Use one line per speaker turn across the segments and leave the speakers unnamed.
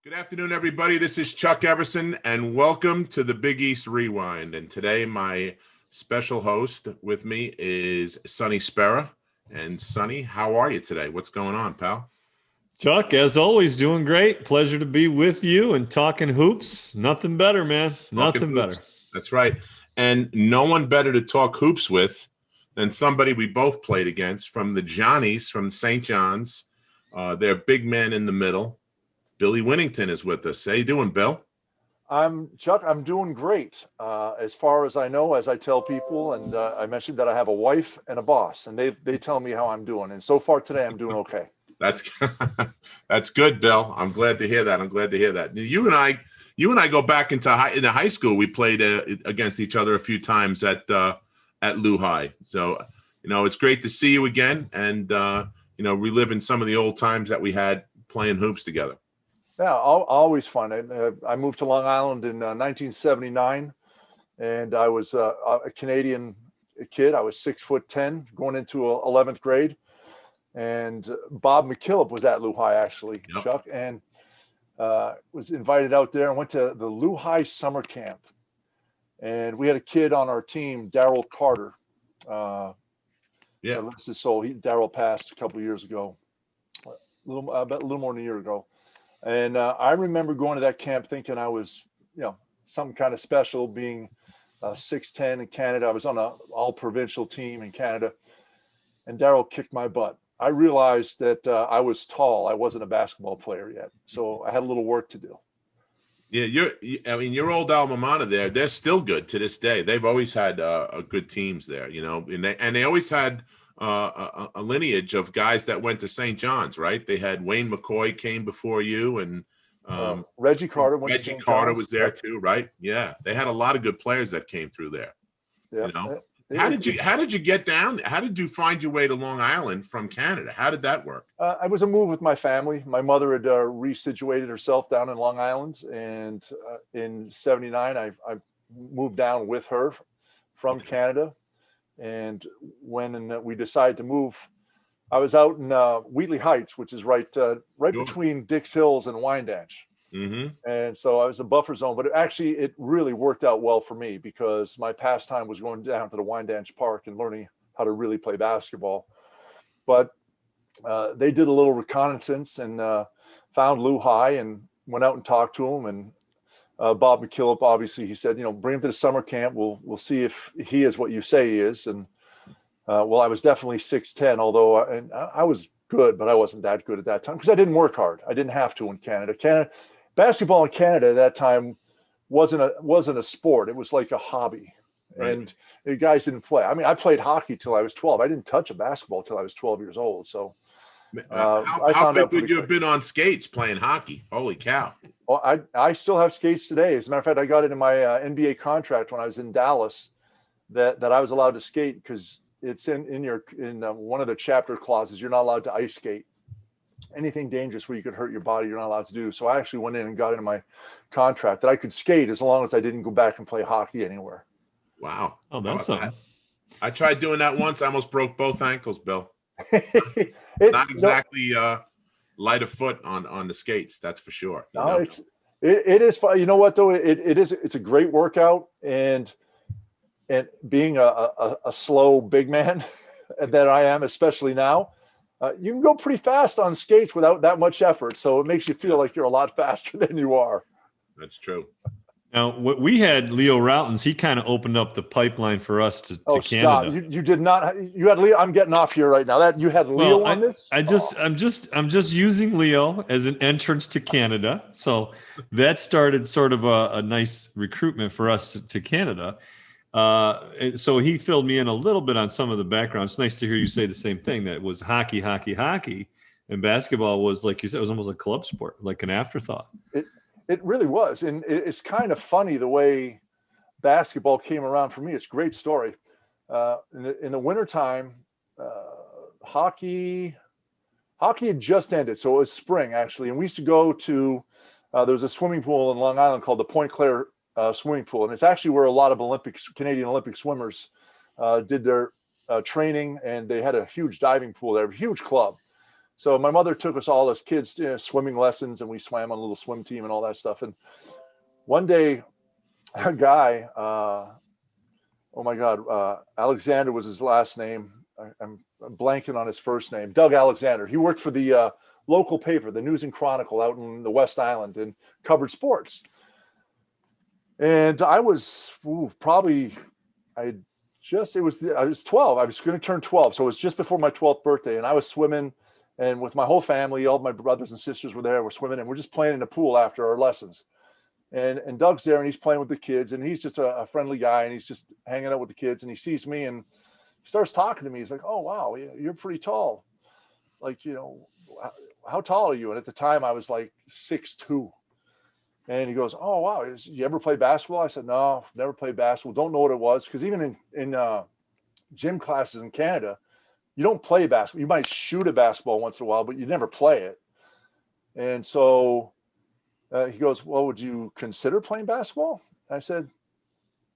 Good afternoon, everybody. This is Chuck Everson, and welcome to the Big East Rewind. And today, my special host with me is Sonny Spera. And Sonny, how are you today? What's going on, pal?
Chuck, as always, doing great. Pleasure to be with you and talking hoops. Nothing better, man. Nothing better.
That's right. And no one better to talk hoops with than somebody we both played against from the Johnnies from St. John's. Their big man in the middle. Billy Wennington is with us. How you doing, Bill?
Chuck. I'm doing great. As far as I know, as I tell people, and I mentioned that I have a wife and a boss, and they tell me how I'm doing. And so far today, I'm doing okay.
That's that's good, Bill. I'm glad to hear that. You and I go back into high school. We played against each other a few times at Lou High. So it's great to see you again, and reliving some of the old times that we had playing hoops together.
Yeah, always fun. I moved to Long Island in 1979, and I was a Canadian kid. I was 6'10", going into 11th grade, and Bob McKillop was at Lou High actually, yep. Chuck, and was invited out there and went to the Lou High summer camp, and we had a kid on our team, Daryl Carter.
Yeah,
rest his soul. Daryl passed a couple of years ago, about a little more than a year ago. And I remember going to that camp thinking I was, something kind of special, being 6'10" in Canada. I was on an all-provincial team in Canada, and Daryl kicked my butt. I realized that I was tall. I wasn't a basketball player yet, so I had a little work to do.
Yeah, your old alma mater there, they're still good to this day. They've always had good teams there, and they always had a lineage of guys that went to St. John's, right? They had Wayne McCoy came before you, and
Reggie Carter.
Reggie Carter was there too, right? Yeah, they had a lot of good players that came through there.
Yeah.
How did you get down? How did you find your way to Long Island from Canada? How did that work?
I was a move with my family. My mother had resituated herself down in Long Island, and in '79, I moved down with her from Canada. And when we decided to move, I was out in Wheatley Heights, which is right between Dix Hills and Wyandanch.
Mm-hmm.
And so I was in buffer zone, but it really worked out well for me because my pastime was going down to the Wyandanch Park and learning how to really play basketball. But they did a little reconnaissance and found Lou High and went out and talked to him. And Bob McKillop, obviously, he said, bring him to the summer camp. We'll see if he is what you say he is. And I was definitely 6'10", although I was good, but I wasn't that good at that time because I didn't work hard. I didn't have to in Canada. Basketball in Canada at that time wasn't a sport. It was like a hobby, right. And the guys didn't play. I mean, I played hockey till I was 12. I didn't touch a basketball till I was 12 years old. So
how big would you have been on skates playing hockey? Holy cow.
Well, I still have skates today. As a matter of fact, I got it in my NBA contract when I was in Dallas that I was allowed to skate because it's in one of the chapter clauses. You're not allowed to ice skate. Anything dangerous where you could hurt your body, you're not allowed to do. So I actually went in and got in my contract that I could skate as long as I didn't go back and play hockey anywhere.
Wow.
Oh, that's something.
I tried doing that once. I almost broke both ankles, Bill. Not exactly light of foot on the skates, that's for sure.
No, it is fun. You know what though? It's a great workout, and being a slow big man that I am, especially now, you can go pretty fast on skates without that much effort. So it makes you feel like you're a lot faster than you are.
That's true.
Now, what we had Leo Routens, he kind of opened up the pipeline for us to Canada.
Stop. You did not. You had Leo. I'm getting off here right now. You had Leo on this.
I'm just using Leo as an entrance to Canada. So that started sort of a nice recruitment for us to Canada. So he filled me in a little bit on some of the background. It's nice to hear you say the same thing, that it was hockey, and basketball was, like you said, it was almost a club sport, like an afterthought.
It really was. And it's kind of funny the way basketball came around for me. It's a great story. In the wintertime, hockey had just ended. So it was spring, actually. And we used to go to, there was a swimming pool in Long Island called the Point Claire swimming pool. And it's actually where a lot of Canadian Olympic swimmers did their training. And they had a huge diving pool there, a huge club. So my mother took us all as kids to swimming lessons, and we swam on a little swim team and all that stuff. And one day, a guy, oh my God, Alexander was his last name. I'm blanking on his first name. Doug Alexander. He worked for the local paper, the News and Chronicle, out in the West Island, and covered sports. And I was probably, I was 12. I was going to turn 12. So it was just before my 12th birthday. And I was swimming, and with my whole family, all my brothers and sisters were there. We're swimming, and we're just playing in the pool after our lessons. And Doug's there, and he's playing with the kids, and he's just a friendly guy, and he's just hanging out with the kids, and he sees me, and he starts talking to me. He's like, "Oh, wow, you're pretty tall. Like, how tall are you?" And at the time I was like 6'2". And he goes, "Oh, wow, you ever play basketball?" I said, "No, never played basketball. Don't know what it was." Because even in gym classes in Canada, you don't play basketball. You might shoot a basketball once in a while, but you never play it. And so he goes, "Well, would you consider playing basketball?" And I said,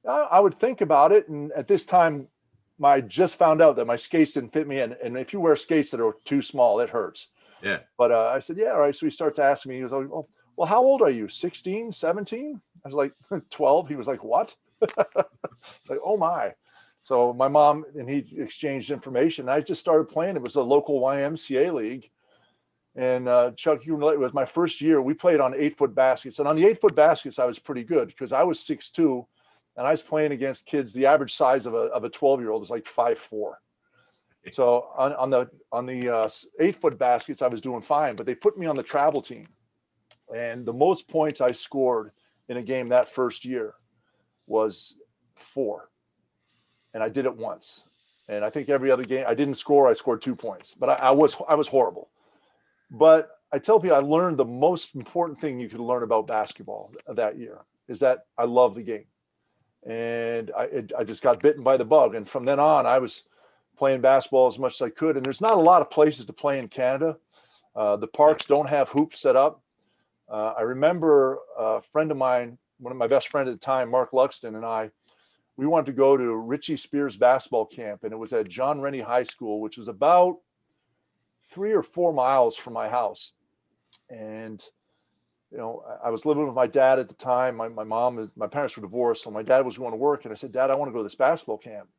I would think about it. And at this time, I just found out that my skates didn't fit me. And if you wear skates that are too small, it hurts.
Yeah.
But I said, "Yeah, all right." So he starts asking me, he was like, "Oh, well, how old are you? 16, 17? I was like, 12. He was like, "What?" It's like, oh my. So my mom and he exchanged information. I just started playing. It was a local YMCA league. And Chuck, it was my first year. We played on 8-foot baskets. And on the 8-foot baskets, I was pretty good because I was 6'2", and I was playing against kids. The average size of a 12-year-old is like 5'4". So on the 8-foot baskets, I was doing fine. But they put me on the travel team. And the most points I scored in a game that first year was 4. And I did it once. And I think every other game I didn't score. I scored 2 points. But I was horrible. But I tell people I learned the most important thing you could learn about basketball that year is that I love the game. And I just got bitten by the bug. And from then on, I was playing basketball as much as I could. And there's not a lot of places to play in Canada. The parks don't have hoops set up. I remember a friend of mine, one of my best friends at the time, Mark Luxton, and we wanted to go to Richie Spears basketball camp. And it was at John Rennie High School, which was about 3 or 4 miles from my house. And, I was living with my dad at the time. My parents were divorced. So my dad was going to work. And I said, "Dad, I want to go to this basketball camp."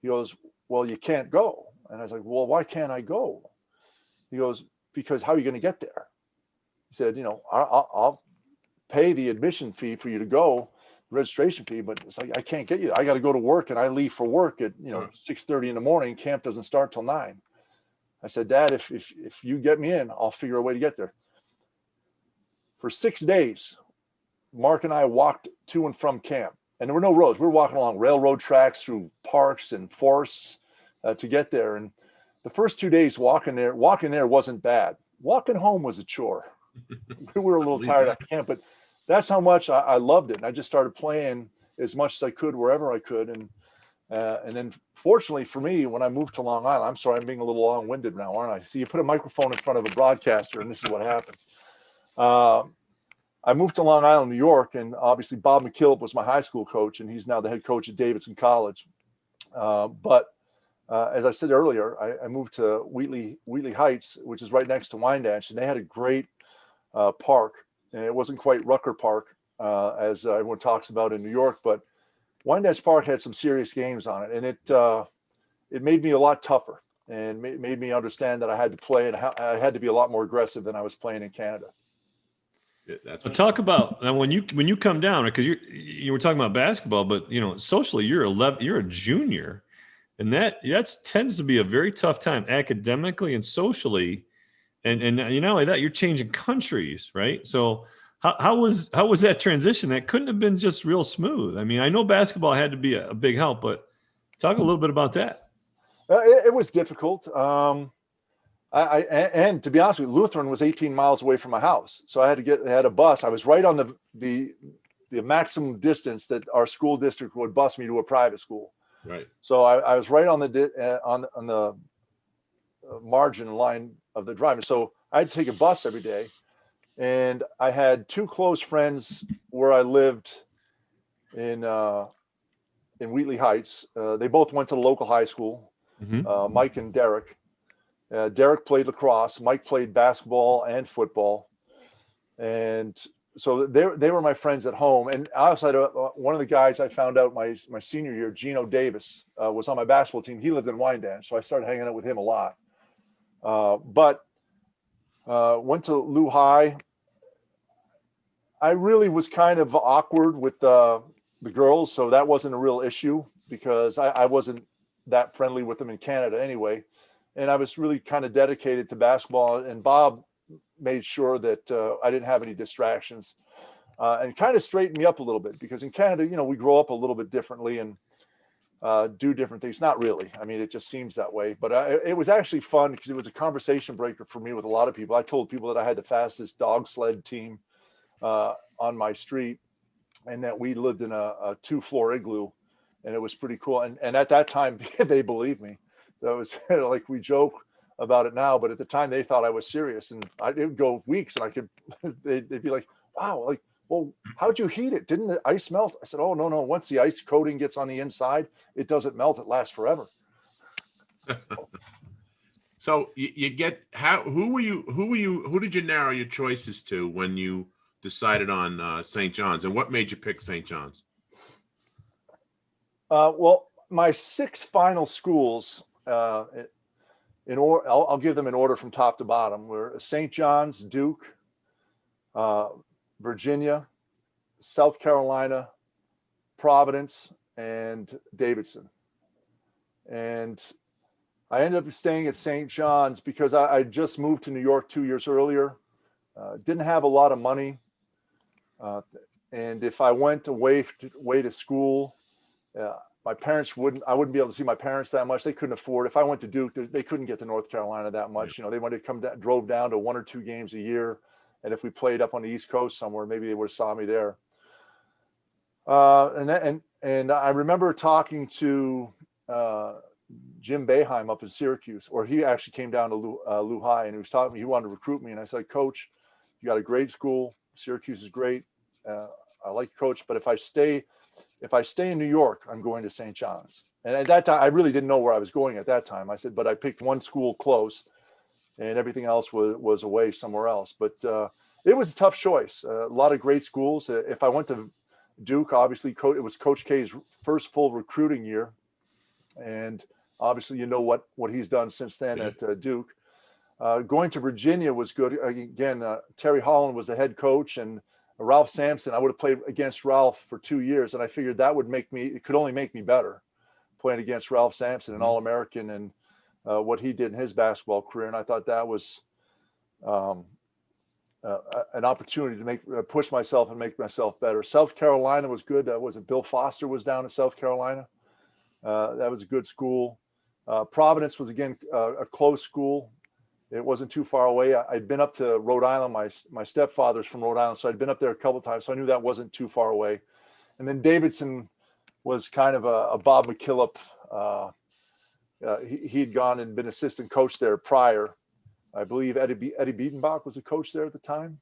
He goes, "Well, you can't go." And I was like, "Well, why can't I go?" He goes, "Because how are you going to get there?" He said, I'll pay the admission fee for you to go, the registration fee, but it's like, I can't get you. I got to go to work, and I leave for work at, 6:30 in the morning. Camp doesn't start till 9. I said, "Dad, if you get me in, I'll figure a way to get there." For 6 days, Mark and I walked to and from camp, and there were no roads. We were walking along railroad tracks through parks and forests to get there. And the first 2 days walking there wasn't bad. Walking home was a chore. We were a little tired after camp, but that's how much I loved it. And I just started playing as much as I could wherever I could. And then fortunately for me, when I moved to Long Island, I'm sorry, I'm being a little long-winded now, aren't I? See, you put a microphone in front of a broadcaster, and this is what happens. I moved to Long Island, New York, and obviously Bob McKillop was my high school coach, and he's now the head coach at Davidson College. But as I said earlier, I moved to Wheatley Heights, which is right next to Wyandanch, and they had a great park. And it wasn't quite Rucker Park, as everyone talks about in New York, but Wyandanch Park had some serious games on it, and it made me a lot tougher and made me understand that I had to play, and I had to be a lot more aggressive than I was playing in Canada.
Yeah, that's
Talk about now when you come down, because you were talking about basketball, but socially you're a junior, and that tends to be a very tough time academically and socially, and not only that, you're changing countries, right? So how was that transition? That couldn't have been just real smooth. I mean, I know basketball had to be a big help, but talk a little bit about that.
It was difficult. And to be honest with you, Lutheran was 18 miles away from my house. So I had a bus. I was right on the maximum distance that our school district would bus me to a private school.
Right.
So I was right on the margin line of the drive. So I had to take a bus every day. And I had 2 close friends where I lived in Wheatley Heights. They both went to the local high school,
Mm-hmm.
Mike and Derek. Derek played lacrosse. Mike played basketball and football. And so they were my friends at home. And I also had one of the guys I found out my senior year, Gino Davis, was on my basketball team. He lived in Wyandanch, so I started hanging out with him a lot. But went to Lou High. I really was kind of awkward with the girls, so that wasn't a real issue because I wasn't that friendly with them in Canada anyway. And I was really kind of dedicated to basketball, and Bob made sure that I didn't have any distractions and kind of straightened me up a little bit, because in Canada, you know, we grow up a little bit differently and do different things. Not really. I mean, it just seems that way. But it was actually fun because it was a conversation breaker for me with a lot of people. I told people that I had the fastest dog sled team on my street, and that we lived in a 2-floor igloo, and it was pretty cool. And at that time, they believed me. That was like, we joke about it now, but at the time they thought I was serious, and it would go weeks, and I could, they'd be like, wow, like, well, how'd you heat it? Didn't the ice melt? I said, oh, no. Once the ice coating gets on the inside, it doesn't melt. It lasts forever.
So you get, who did you narrow your choices to when you decided on St. John's, and what made you pick St. John's?
Well, my 6 final schools, I'll give them in order from top to bottom. Were St. John's, Duke, Virginia, South Carolina, Providence, and Davidson. And I ended up staying at St. John's because I just moved to New York 2 years earlier. Didn't have a lot of money. And if I went away to school, my parents I wouldn't be able to see my parents that much. They couldn't afford. If I went to Duke, they couldn't get to North Carolina that much. You know, they wanted to come down, drove down to 1 or 2 games a year. And if we played up on the East Coast somewhere, maybe they would have saw me there. And I remember talking to Jim Boeheim up in Syracuse, or he actually came down to Lou High, and he was talking to me. He wanted to recruit me, and I said, Coach, you got a great school. Syracuse is great. I like Coach, but if I stay in New York, I'm going to St. John's. And at that time, I really didn't know where I was going at that time. I said, but I picked one school close, and everything else was away somewhere else. But it was a tough choice. A lot of great schools. If I went to Duke, obviously, it was Coach K's first full recruiting year. And obviously, you know what he's done since then at Duke. Going to Virginia was good. Again, Terry Holland was the head coach, and Ralph Sampson, I would have played against Ralph for 2 years, and I figured that would it could only make me better playing against Ralph Sampson, an All-American, and what he did in his basketball career. And I thought that was an opportunity to push myself and make myself better. South Carolina was good. Bill Foster was down in South Carolina. That was a good school. Providence was, again, a close school. It wasn't too far away. I'd been up to Rhode Island. My stepfather's from Rhode Island, so I'd been up there a couple of times, so I knew that wasn't too far away. And then Davidson was kind of a Bob McKillop. He'd gone and been assistant coach there prior. I believe Eddie Biedenbach was the coach there at the time.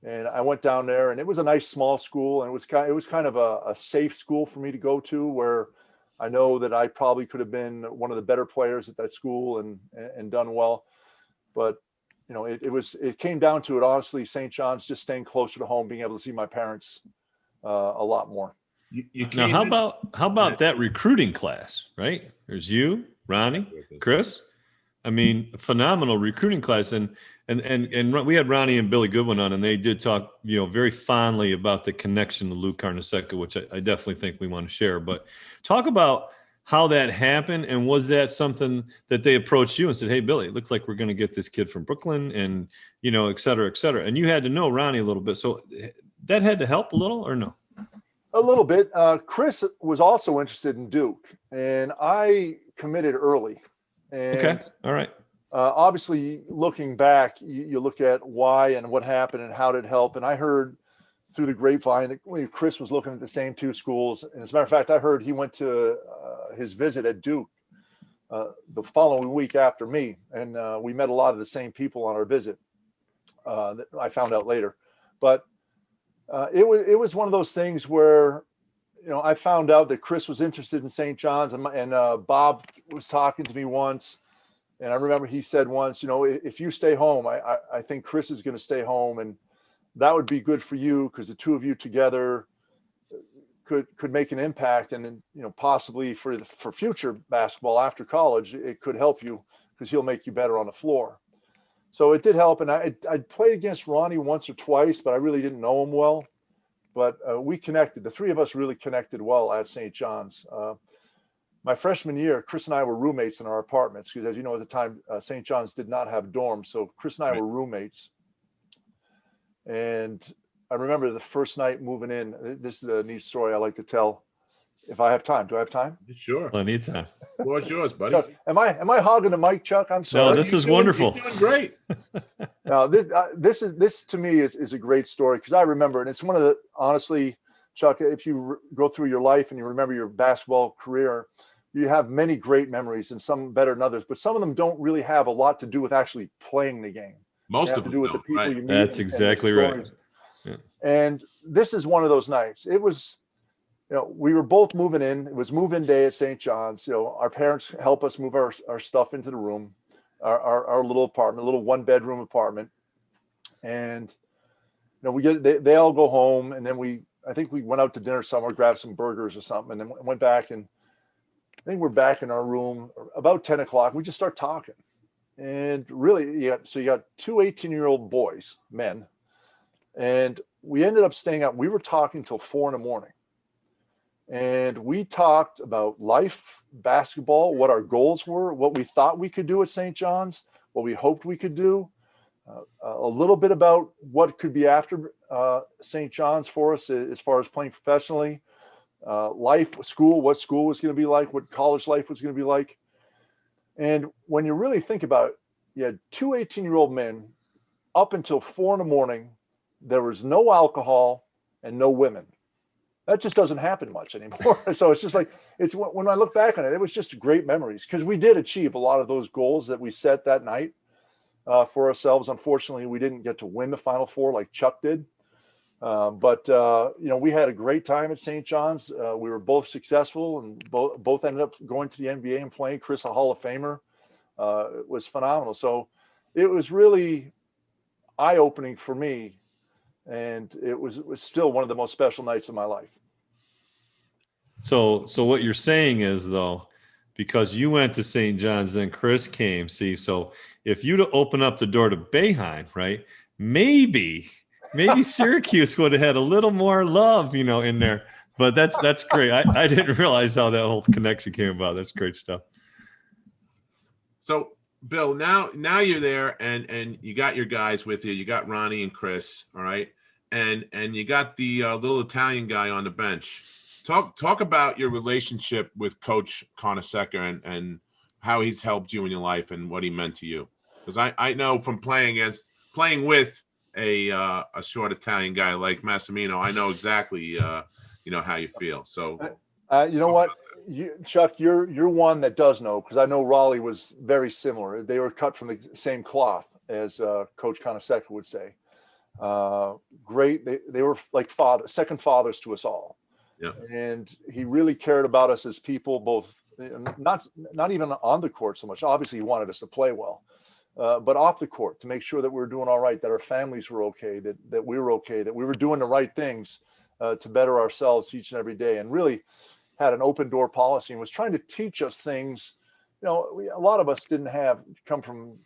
And I went down there, and it was a nice small school, and it was kind of a safe school for me to go to, where I know that I probably could have been one of the better players at that school and done well. But, you know, it came down to it, honestly, St. John's, just staying closer to home, being able to see my parents a lot more.
Now, how about that recruiting class, right? There's you, Ronnie, Chris. I mean, phenomenal recruiting class. And we had Ronnie and Billy Goodwin on, and they did talk, you know, very fondly about the connection to Lou Carnesecca, which I definitely think we want to share. But talk about how that happened, and was that something that they approached you and said, hey, Billy, it looks like we're going to get this kid from Brooklyn, and, you know, et cetera, et cetera. And you had to know Ronnie a little bit. So that had to help a little, or no?
A little bit. Chris was also interested in Duke, and I committed early. And,
okay. All right.
Obviously, looking back, you look at why and what happened and how did it help. And I heard through the grapevine that Chris was looking at the same 2 schools. And as a matter of fact, I heard he went to his visit at Duke the following week after me. And we met a lot of the same people on our visit that I found out later. But it was one of those things where, you know, I found out that Chris was interested in St. John's, and Bob was talking to me once, And I remember he said once, if you stay home, I think Chris is going to stay home, and that would be good for you because the two of you together could make an impact, and then, possibly for future basketball after college, it could help you because he'll make you better on the floor. So it did help. And I played against Ronnie once or twice, but I really didn't know him well. But we connected. The three of us really connected well at St. John's. My freshman year, Chris and I were roommates in our apartments because, as you know, at the time, St. John's did not have dorms. So Chris and I were roommates. And I remember the first night moving in. This is a neat story I like to tell if I have time. Do I have time?
Sure.
Plenty of time.
Well, it's yours, buddy.
Chuck, am I hogging the mic, Chuck? I'm sorry.
No, this is wonderful.
You're doing great.
Now, this to me is a great story because I remember, and it's one of the, honestly, Chuck, if you go through your life and you remember your basketball career, you have many great memories, and some better than others, but some of them don't really have a lot to do with actually playing the game.
Most of
to
them
do with
don't,
the people
right?
you meet.
That's exactly right.
Yeah. And this is one of those nights. It was, we were both moving in. It was move-in day at St. John's. Our parents help us move our stuff into the room, our little apartment, a little one-bedroom apartment. And we they all go home, and then I think we went out to dinner somewhere, grabbed some burgers or something, and then went back, and I think we're back in our room about 10 o'clock. We just start talking. And really, so you got two 18-year-old boys, men, and we ended up staying up. We were talking till 4 a.m. And we talked about life, basketball, what our goals were, what we thought we could do at St. John's, what we hoped we could do, a little bit about what could be after St. John's for us as far as playing professionally, life, school, what school was going to be like, what college life was going to be like. And when you really think about it, you had two 18-year-old men up until 4 a.m. There was no alcohol and no women. That just doesn't happen much anymore. So it's just like, when I look back on it, it was just great memories because we did achieve a lot of those goals that we set that night for ourselves. Unfortunately, we didn't get to win the Final Four like Chuck did. But we had a great time at St. John's. We were both successful, and both ended up going to the NBA and playing. Chris, a Hall of Famer. It was phenomenal. So it was really eye-opening for me, and it was still one of the most special nights of my life.
So what you're saying is, though, because you went to St. John's, then Chris came. See, so if you'd open up the door to Boeheim, right? Maybe Syracuse would have had a little more love, in there. But that's great. I didn't realize how that whole connection came about. That's great stuff.
So, Bill, now you're there, and you got your guys with you. You got Ronnie and Chris, all right, and you got the little Italian guy on the bench. Talk about your relationship with Coach Conaseca and how he's helped you in your life and what he meant to you. Because I know from playing with a short Italian guy like Massimino, I know exactly how you feel. So
you know what, Chuck, you're one that does know, because I know Raleigh was very similar. They were cut from the same cloth, as Coach Conaseca would say. Great. They were like second fathers to us all.
Yeah.
And he really cared about us as people, both not even on the court so much. Obviously, he wanted us to play well. But off the court, to make sure that we were doing all right, that our families were okay, that we were okay, that we were doing the right things to better ourselves each and every day, and really had an open door policy and was trying to teach us things. A lot of us didn't come from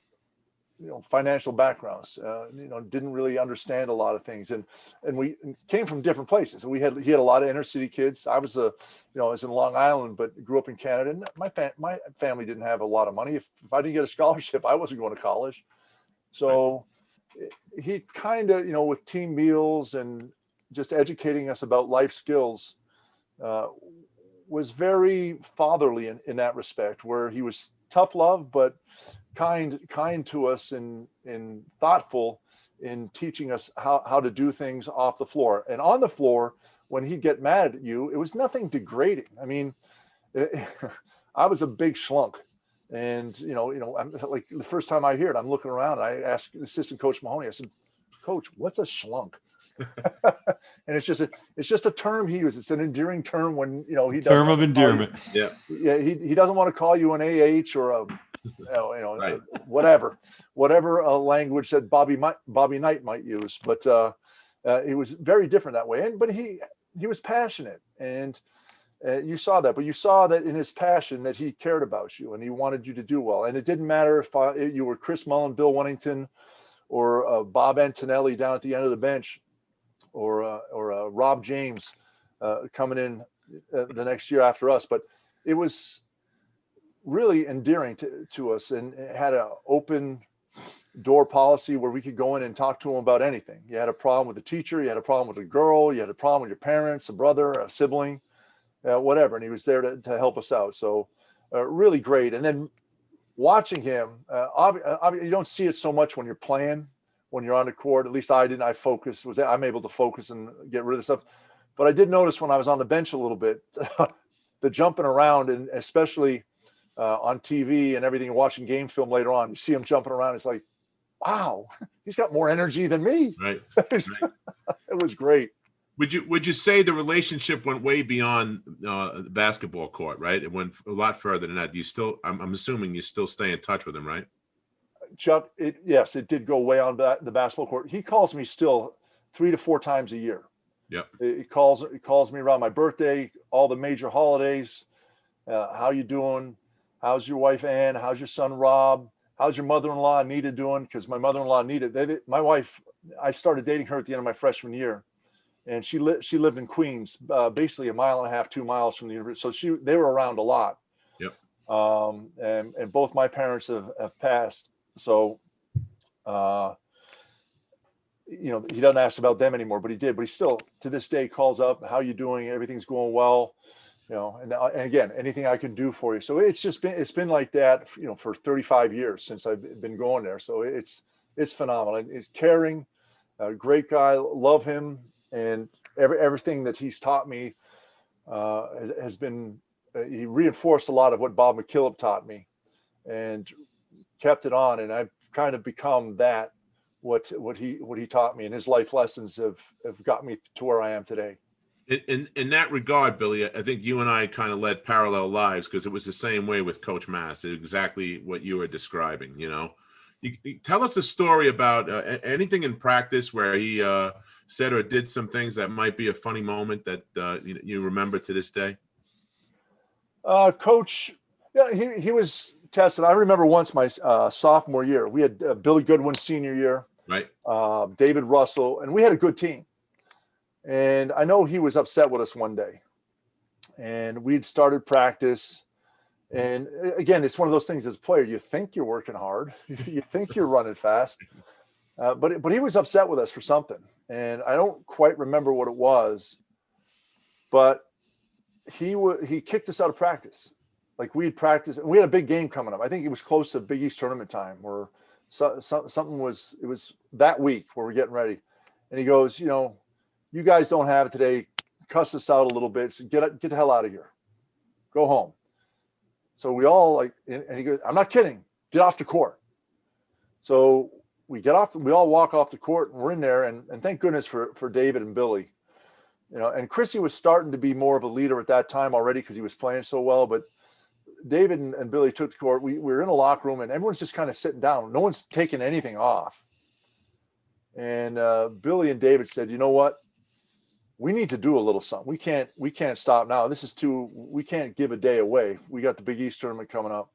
financial backgrounds, didn't really understand a lot of things, and we came from different places. And he had a lot of inner city kids. I was I was in Long Island, but grew up in Canada. And my family didn't have a lot of money. If I didn't get a scholarship, I wasn't going to college. So he kind of, with team meals and just educating us about life skills, was very fatherly in that respect, where he was tough love, but kind to us and thoughtful in teaching us how to do things off the floor. And on the floor, when he'd get mad at you, it was nothing degrading. I mean, I was a big schlunk, and I'm like, the first time I hear it, I'm looking around. I asked assistant coach Mahoney. I said, "Coach, what's a schlunk?" And it's just a term he uses. It's an endearing term when he
term of endearment.
He doesn't want to call you an AH or
Right.
whatever language that Bobby Knight might use. But it was very different that way. But he was passionate, and you saw that. But you saw that in his passion that he cared about you and he wanted you to do well. And it didn't matter if you were Chris Mullen, Bill Wennington, or Bob Antonelli down at the end of the bench, or Rob James coming in the next year after us. But it was really endearing to us, and it had an open door policy where we could go in and talk to him about anything. You had a problem with the teacher, you had a problem with a girl, you had a problem with your parents, a brother, a sibling, whatever. And he was there to help us out. So really great. And then watching him, you don't see it so much when you're playing, when you're on the court. At least I didn't. I'm able to focus and get rid of stuff. But I did notice when I was on the bench a little bit, the jumping around, and especially on TV and everything, watching game film later on, you see him jumping around. It's like, wow, he's got more energy than me.
Right.
It was great.
Would you say the relationship went way beyond the basketball court, right? It went a lot further than that. Do you still? I'm assuming you still stay in touch with him, right?
Chuck, yes, it did go way on the basketball court. He calls me still 3 to 4 times a year.
Yep.
He calls me around my birthday, all the major holidays. How you doing? How's your wife Ann? How's your son Rob? How's your mother-in-law Anita doing? Because my mother-in-law Anita, my wife, I started dating her at the end of my freshman year, and she lived in Queens, basically 1.5 miles, 2 miles from the university. So they were around a lot.
Yep.
And both my parents have passed. So, he doesn't ask about them anymore, but he did. But he still, to this day, calls up, how you doing? Everything's going well. And again, anything I can do for you. So it's been like that, for 35 years since I've been going there. So it's phenomenal. It's caring, great guy, love him. And everything that he's taught me has been, he reinforced a lot of what Bob McKillop taught me and kept it on. And I've kind of become that, what he taught me, and his life lessons have got me to where I am today.
In that regard, Billy, I think you and I kind of led parallel lives, because it was the same way with Coach Mass. Exactly what you were describing. You tell us a story about anything in practice where he said or did some things that might be a funny moment that you remember to this day.
Coach, he was tested. I remember once my sophomore year, we had Billy Goodwin senior year,
right?
David Russell, and we had a good team. And I know he was upset with us one day, and we'd started practice. And again, it's one of those things as a player, you think you're working hard, you think you're running fast, but he was upset with us for something. And I don't quite remember what it was, but he kicked us out of practice. Like we'd practice, and we had a big game coming up. I think it was close to Big East tournament time, or something was, it was that week where we're getting ready. And he goes, you guys don't have it today. Cuss us out a little bit. So get the hell out of here. Go home. So we all and he goes, I'm not kidding. Get off the court. So we all walk off the court, and we're in there. And thank goodness for David and Billy, and Chrissy was starting to be more of a leader at that time already, because he was playing so well. But David and Billy took the court. We were in a locker room, and everyone's just kind of sitting down. No one's taking anything off. And Billy and David said, you know what? We need to do a little something. We can't stop now. We can't give a day away. We got the Big East tournament coming up.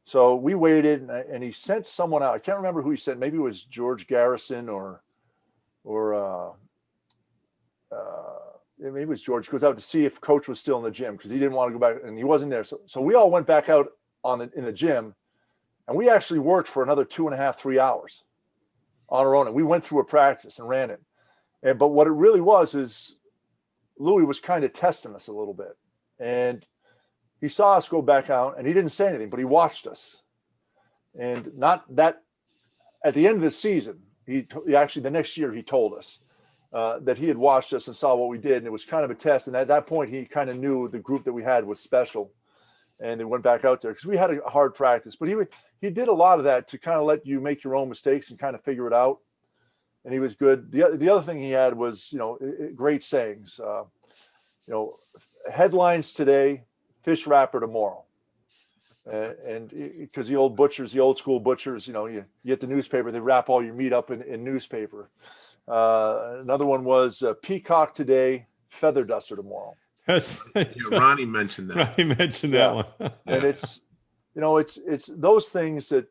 So we waited, and he sent someone out. I can't remember who he sent. Maybe it was George Garrison or maybe it was George. Goes out to see if Coach was still in the gym, because he didn't want to go back, and he wasn't there. So we all went back out in the gym, and we actually worked for another 2.5, 3 hours on our own. And we went through a practice and ran it. But what it really was is Louis was kind of testing us a little bit, and he saw us go back out, and he didn't say anything, but he watched us. And not that at the end of the season, he actually the next year he told us that he had watched us and saw what we did, and it was kind of a test. And at that point, he kind of knew the group that we had was special, and they went back out there because we had a hard practice. But he did a lot of that to kind of let you make your own mistakes and kind of figure it out. And he was good. The other thing he had was, great sayings. Headlines today, fish wrapper tomorrow. And because the old butchers, the old school butchers, you get the newspaper, they wrap all your meat up in newspaper. Another one was peacock today, feather duster tomorrow.
That's
Ronnie mentioned that.
Ronnie mentioned that one.
And it's those things that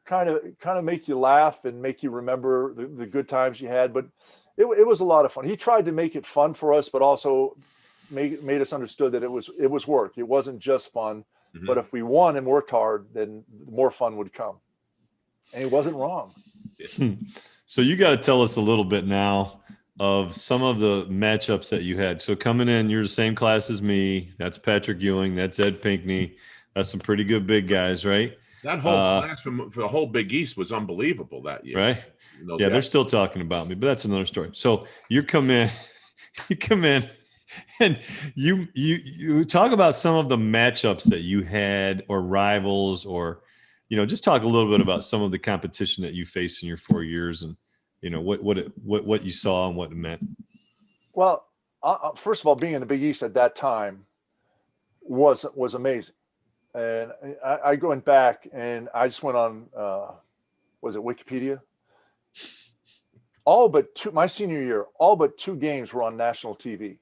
kind of make you laugh and make you remember the good times you had. But it was a lot of fun. He tried to make it fun for us, but also made us understood that it was work. It wasn't just fun. Mm-hmm. But if we won and worked hard, then more fun would come. And he wasn't wrong.
So you got to tell us a little bit now of some of the matchups that you had. So coming in, you're the same class as me. That's Patrick Ewing. That's Ed Pickney. That's some pretty good big guys, right?
That whole class for the whole Big East was unbelievable that year.
Right? Yeah, they're still talking about me, but that's another story. So you come in, and you talk about some of the matchups that you had or rivals or, just talk a little bit about some of the competition that you faced in your 4 years and, what you saw and what it meant.
Well, first of all, being in the Big East at that time was amazing. And I went back and I just went on, was it Wikipedia? All but two, my senior year, all but 2 games were on national TV.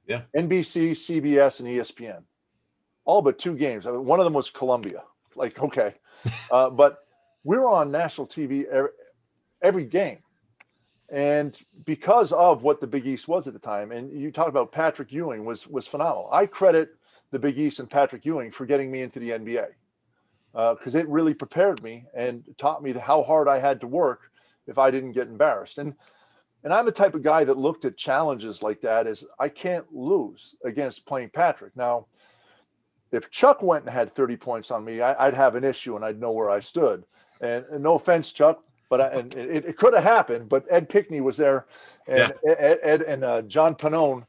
Yeah.
NBC, CBS, and ESPN. All but 2 games. One of them was Columbia. Like, okay. But we were on national TV every game. And because of what the Big East was at the time, and you talk about Patrick Ewing was phenomenal. I credit the Big East and Patrick Ewing for getting me into the NBA because it really prepared me and taught me how hard I had to work if I didn't get embarrassed. And I'm the type of guy that looked at challenges like that as I can't lose against playing Patrick. Now, if Chuck went and had 30 points on me, I'd have an issue and I'd know where I stood. And no offense, Chuck, but it could have happened. But Ed Pickney was there, and Ed and John Pannone,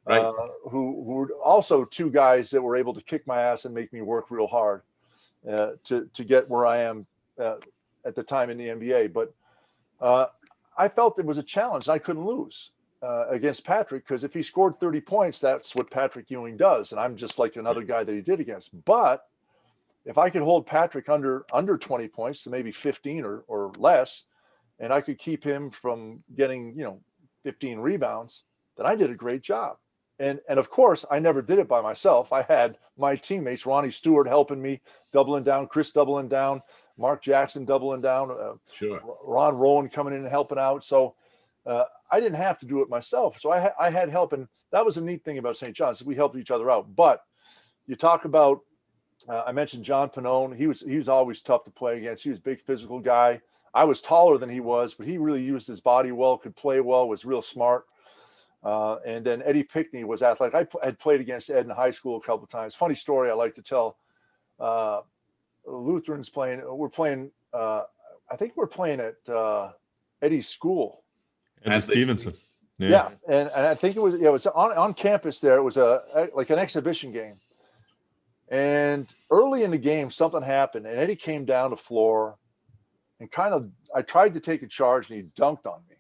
right.
who were also 2 guys that were able to kick my ass and make me work real hard to get where I am at the time in the NBA. But I felt it was a challenge. I couldn't lose against Patrick because if he scored 30 points, that's what Patrick Ewing does. And I'm just like another guy that he did against. But if I could hold Patrick under 20 points to maybe 15 or less, and I could keep him from getting, 15 rebounds, then I did a great job. And of course, I never did it by myself. I had my teammates, Ronnie Stewart helping me, doubling down, Chris doubling down, Mark Jackson doubling down,
sure.
Ron Rowan coming in and helping out. So I didn't have to do it myself. So I had help. And that was a neat thing about St. John's. We helped each other out. But you talk about, I mentioned John Pannone. He was always tough to play against. He was a big physical guy. I was taller than he was, but he really used his body well, could play well, was real smart. And then Eddie Pickney was athletic. I had played against Ed in high school a couple of times. Funny story I like to tell. Lutherans playing. We're playing. I think we're playing at Eddie's school.
Eddie Stevenson.
Yeah, and I think it was on campus there. It was like an exhibition game. And early in the game, something happened, and Eddie came down the floor, and I tried to take a charge, and he dunked on me,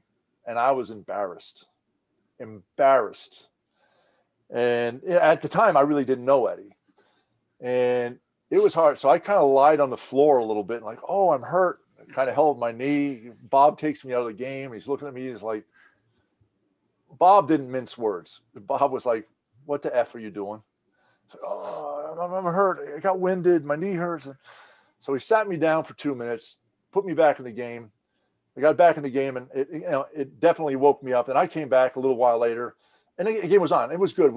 and I was embarrassed. And at the time I really didn't know Eddie, and it was hard. So I kind of lied on the floor a little bit, like, oh, I'm hurt. I kind of held my knee. Bob takes me out of the game. He's looking at me. He's like, Bob didn't mince words. Bob was like, what the F are you doing? I said, oh, I'm hurt. I got winded. My knee hurts. So he sat me down for 2 minutes, put me back in the game. I got back in the game, and it definitely woke me up. And I came back a little while later, and the game was on. It was good.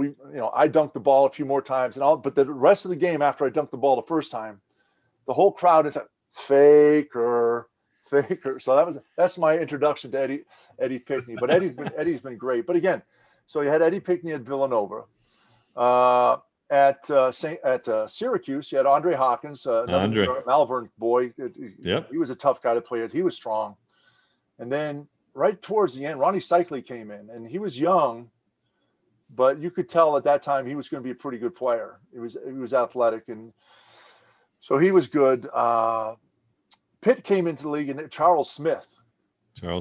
I dunked the ball a few more times, but the rest of the game after I dunked the ball the first time, the whole crowd is like, faker. So that's my introduction to Eddie Pickney. But Eddie's been great. But again, so you had Eddie Pickney at Villanova. At Syracuse, you had Andre Hawkins, another Malvern boy.
Yep.
He was a tough guy to play with. He was strong. And then right towards the end, Ronnie Cycli came in, and he was young, but you could tell at that time he was going to be a pretty good player. He was athletic, and so he was good. Pitt came into the league, and Charles Smith
too.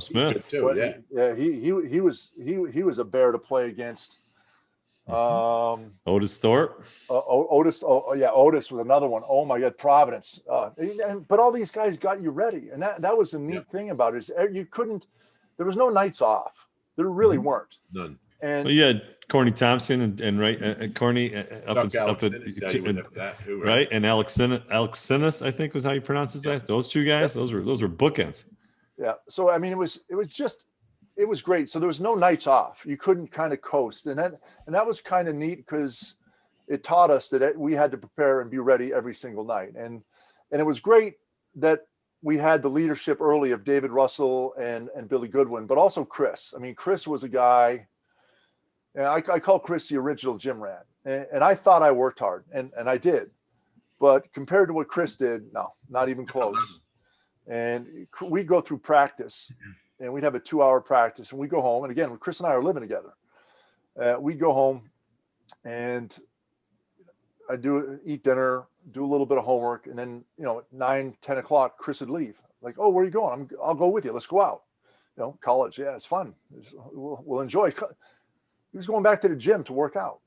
Yeah,
he was a bear to play against.
Otis Thorpe.
Otis. Yeah, Otis was another one. Oh my God, Providence. But all these guys got you ready, and that was the neat thing about it is you couldn't. There was no nights off. There really weren't.
None.
And
Well, you had Corny Thompson and right, Corny up at
that,
right, and Alexinis, I think was how you pronounce his name. Those two guys, those were bookends.
Yeah. So I mean, it was great. So there was no nights off. You couldn't kind of coast, and that was kind of neat because it taught us that we had to prepare and be ready every single night. And it was great that we had the leadership early of David Russell and Billy Goodwin, but also Chris. I mean, Chris was a guy. And I call Chris the original gym rat. And I thought I worked hard, and I did. But compared to what Chris did, no, not even close. And we'd go through practice, and we'd have a 2-hour practice, and we'd go home. And again, Chris and I are living together. We'd go home, and I'd eat dinner, do a little bit of homework, and then, at 9, 10 o'clock, Chris would leave. Like, oh, where are you going? I'll go with you. Let's go out. College. Yeah, it's fun. We'll enjoy. He was going back to the gym to work out,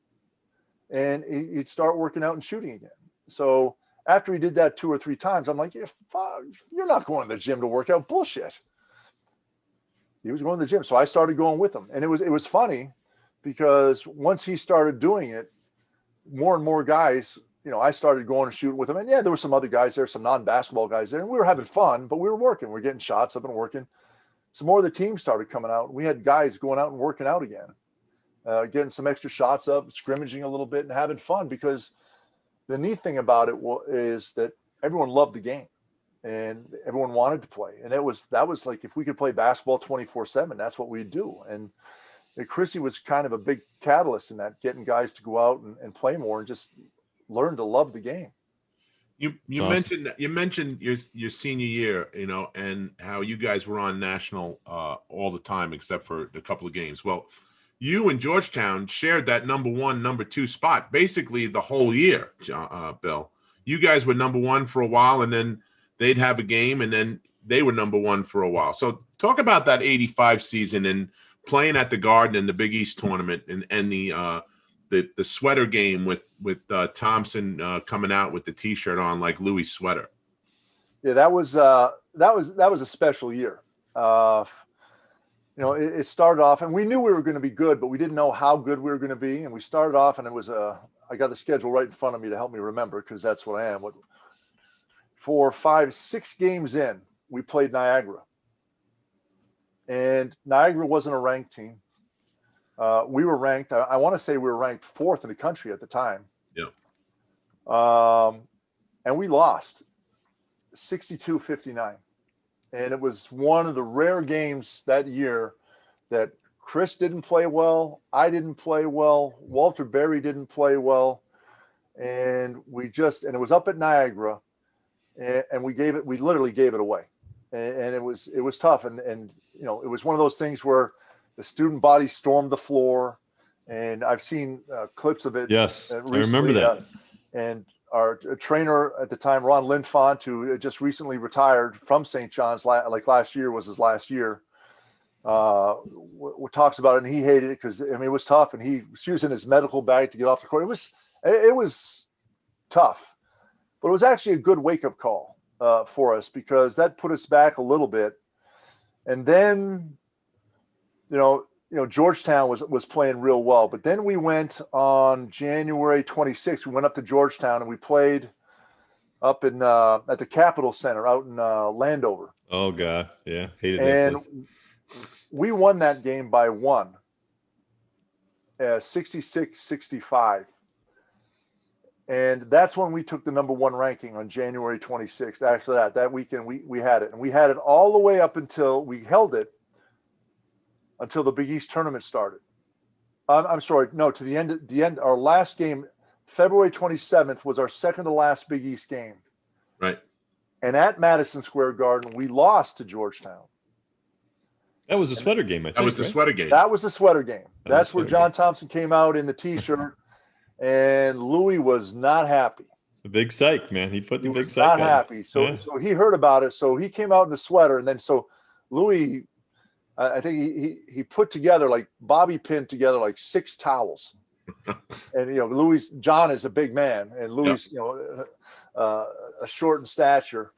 and he'd start working out and shooting again. So after he did that 2 or 3 times, I'm like, you're not going to the gym to work out. Bullshit. He was going to the gym. So I started going with him. And it was funny because once he started doing it, more and more guys, I started going and shooting with him. And yeah, there were some other guys there, some non-basketball guys there, and we were having fun, but we were working. We were getting shots up and working. Some more of the team started coming out. We had guys going out and working out again. Getting some extra shots up, scrimmaging a little bit, and having fun, because the neat thing about it is that everyone loved the game and everyone wanted to play. And that was like, if we could play basketball 24/7, that's what we'd do. And Chrissy was kind of a big catalyst in that, getting guys to go out and play more and just learn to love the game.
You mentioned your senior year, and how you guys were on national all the time except for a couple of games. Well, you and Georgetown shared that number 1, number 2 spot basically the whole year, Bill. You guys were number 1 for a while, and then they'd have a game, and then they were number 1 for a while. So talk about that 85 season and playing at the Garden in the Big East tournament, and the sweater game with Thompson coming out with the T-shirt on like Louis' sweater.
Yeah, that was a special year. It started off, and we knew we were going to be good, but we didn't know how good we were going to be. And we started off, and it was I got the schedule right in front of me to help me remember, because that's what I am. 4, 5, 6 games in, we played Niagara. And Niagara wasn't a ranked team. We were ranked, I want to say we were ranked 4th in the country at the time.
Yeah.
And we lost 62-59. And it was one of the rare games that year that Chris didn't play well. I didn't play well. Walter Berry didn't play well. And it was up at Niagara, and we literally gave it away. And it was tough. And it was one of those things where the student body stormed the floor, and I've seen clips of it.
Yes,
recently,
I remember that.
And our trainer at the time, Ron Linfont, who just recently retired from St. John's, like last year was his last year, talks about it, and he hated it because it was tough, and he was using his medical bag to get off the court. It was tough, but it was actually a good wake up call for us, because that put us back a little bit, and then Georgetown was playing real well. But then we went on January 26th. We went up to Georgetown, and we played up in at the Capitol Center out in Landover.
Oh God, yeah, hated that place.
We won that game by 1, 66-65. And that's when we took the number 1 ranking on January 26th. After that weekend, we had it, and we had it all the way up until we held it until the Big East tournament started. I'm sorry, no, to the end. Our last game, February 27th, was our second to last Big East game.
Right.
And at Madison Square Garden, we lost to Georgetown.
That was the sweater game, I think.
That was the sweater game.
That was the sweater game. That's where John Thompson came out in the T-shirt, and Louis was not happy.
The big psych, man. He put the big psych
on.
Not
happy. So he heard about it. So he came out in the sweater, and then Louis, I think he put together, like bobby pinned together like 6 towels. And John is a big man, and Louis, a short in stature,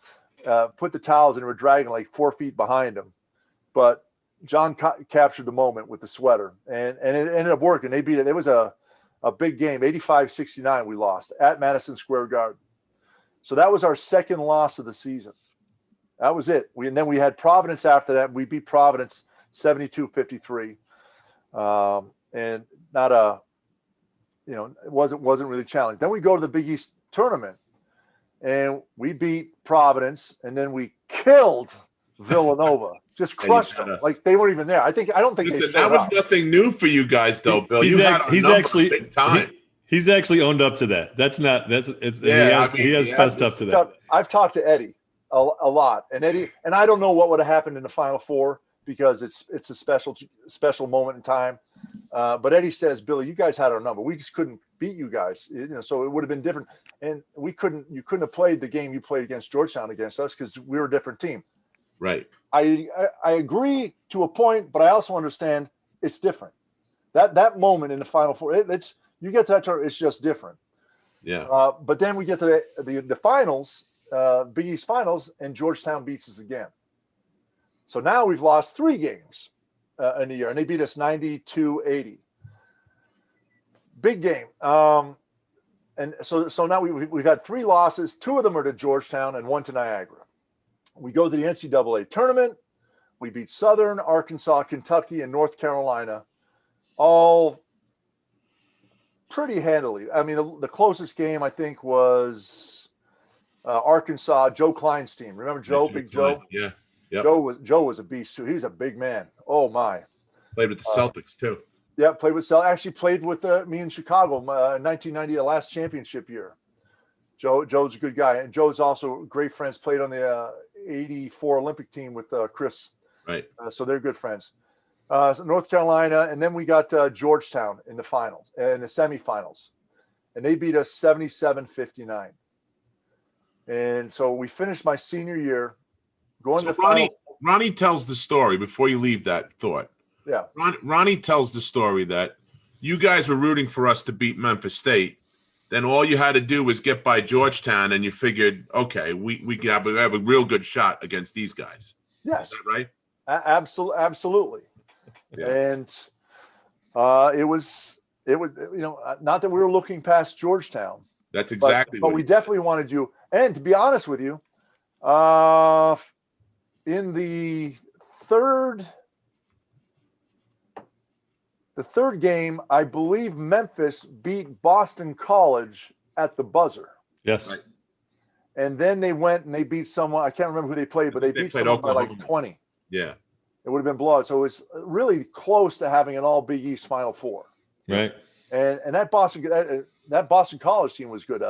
put the towels and were dragging like 4 feet behind him. But John captured the moment with the sweater, and it ended up working. They beat it. It was a big game, 85-69. We lost at Madison Square Garden. So that was our second loss of the season. That was it. And then we had Providence after that. We beat Providence 72-53, and not a, it wasn't really challenging. Then we go to the Big East tournament, and we beat Providence, and then we killed Villanova. Just crushed them like they weren't even there. I don't think
Listen, that was nothing new for you guys, though, Bill.
He's actually
big time.
He's actually owned up to that. He has fessed up to that.
I've talked to Eddie a lot, and I don't know what would have happened in the Final Four because it's a special moment in time. But Eddie says, Billy, you guys had our number. We just couldn't beat you guys, so it would have been different. And you couldn't have played the game you played against Georgetown against us because we were a different team.
Right.
I agree to a point, but I also understand it's different. That moment in the Final Four, it's you get to that turn, it's just different.
Yeah.
But then we get to the finals, Big East finals, and Georgetown beats us again. So now we've lost 3 games in the year, and they beat us 92-80. Big game. And so now we've had 3 losses. 2 of them are to Georgetown and 1 to Niagara. We go to the NCAA tournament. We beat Southern, Arkansas, Kentucky, and North Carolina, all pretty handily. I mean, the closest game I think was Arkansas, Joe Klein's team. Remember Joe, Big Joe?
Yeah. Yep.
Joe was a beast too. He was a big man. Oh my!
Played with the Celtics too.
Yeah, played with Celtics. Actually played with me in Chicago in 1990, the last championship year. Joe's a good guy, and Joe's also great friends. Played on the '84 Olympic team with Chris.
Right.
So they're good friends. So North Carolina, and then we got Georgetown in the finals, in the semifinals, and they beat us 77-59. And so we finished my senior year going to
Ronnie tells the story before you leave that thought.
Yeah.
Ronnie tells the story that you guys were rooting for us to beat Memphis State. Then all you had to do was get by Georgetown, and you figured, okay, we have a real good shot against these guys.
Yes.
Is that right?
Absolutely.
Yeah.
And it was not that we were looking past Georgetown.
That's exactly
but we definitely wanted you. And to be honest with you, in the third game, I believe Memphis beat Boston College at the buzzer.
Yes.
Right.
And then they went and they beat someone. I can't remember who they played, but they beat someone
Oklahoma
by like 20.
Yeah.
It would have been blowout. So it was really close to having an all Big East Final Four.
Right.
And that Boston College team was good.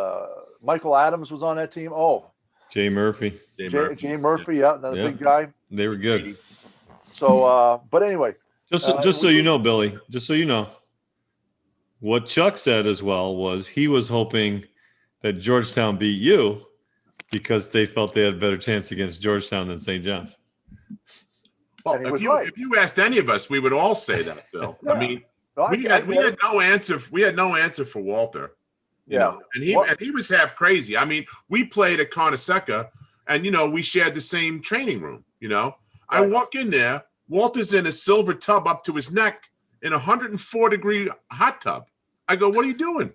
Michael Adams was on that team. Oh,
Jay Murphy.
Jay Murphy, yeah, another big guy.
They were good.
So, but anyway.
Just so you know, Billy, just so you know, what Chuck said as well was he was hoping that Georgetown beat you because they felt they had a better chance against Georgetown than St. John's.
Well, if you asked any of us, we would all say that, Bill. Yeah. I mean, we had no answer. We had no answer for Walter. You know? And he was half crazy. I mean, we played at Coneseca, and we shared the same training room. Right. I walk in there. Walter's in a silver tub up to his neck in a 104-degree hot tub. I go, "What are you doing?"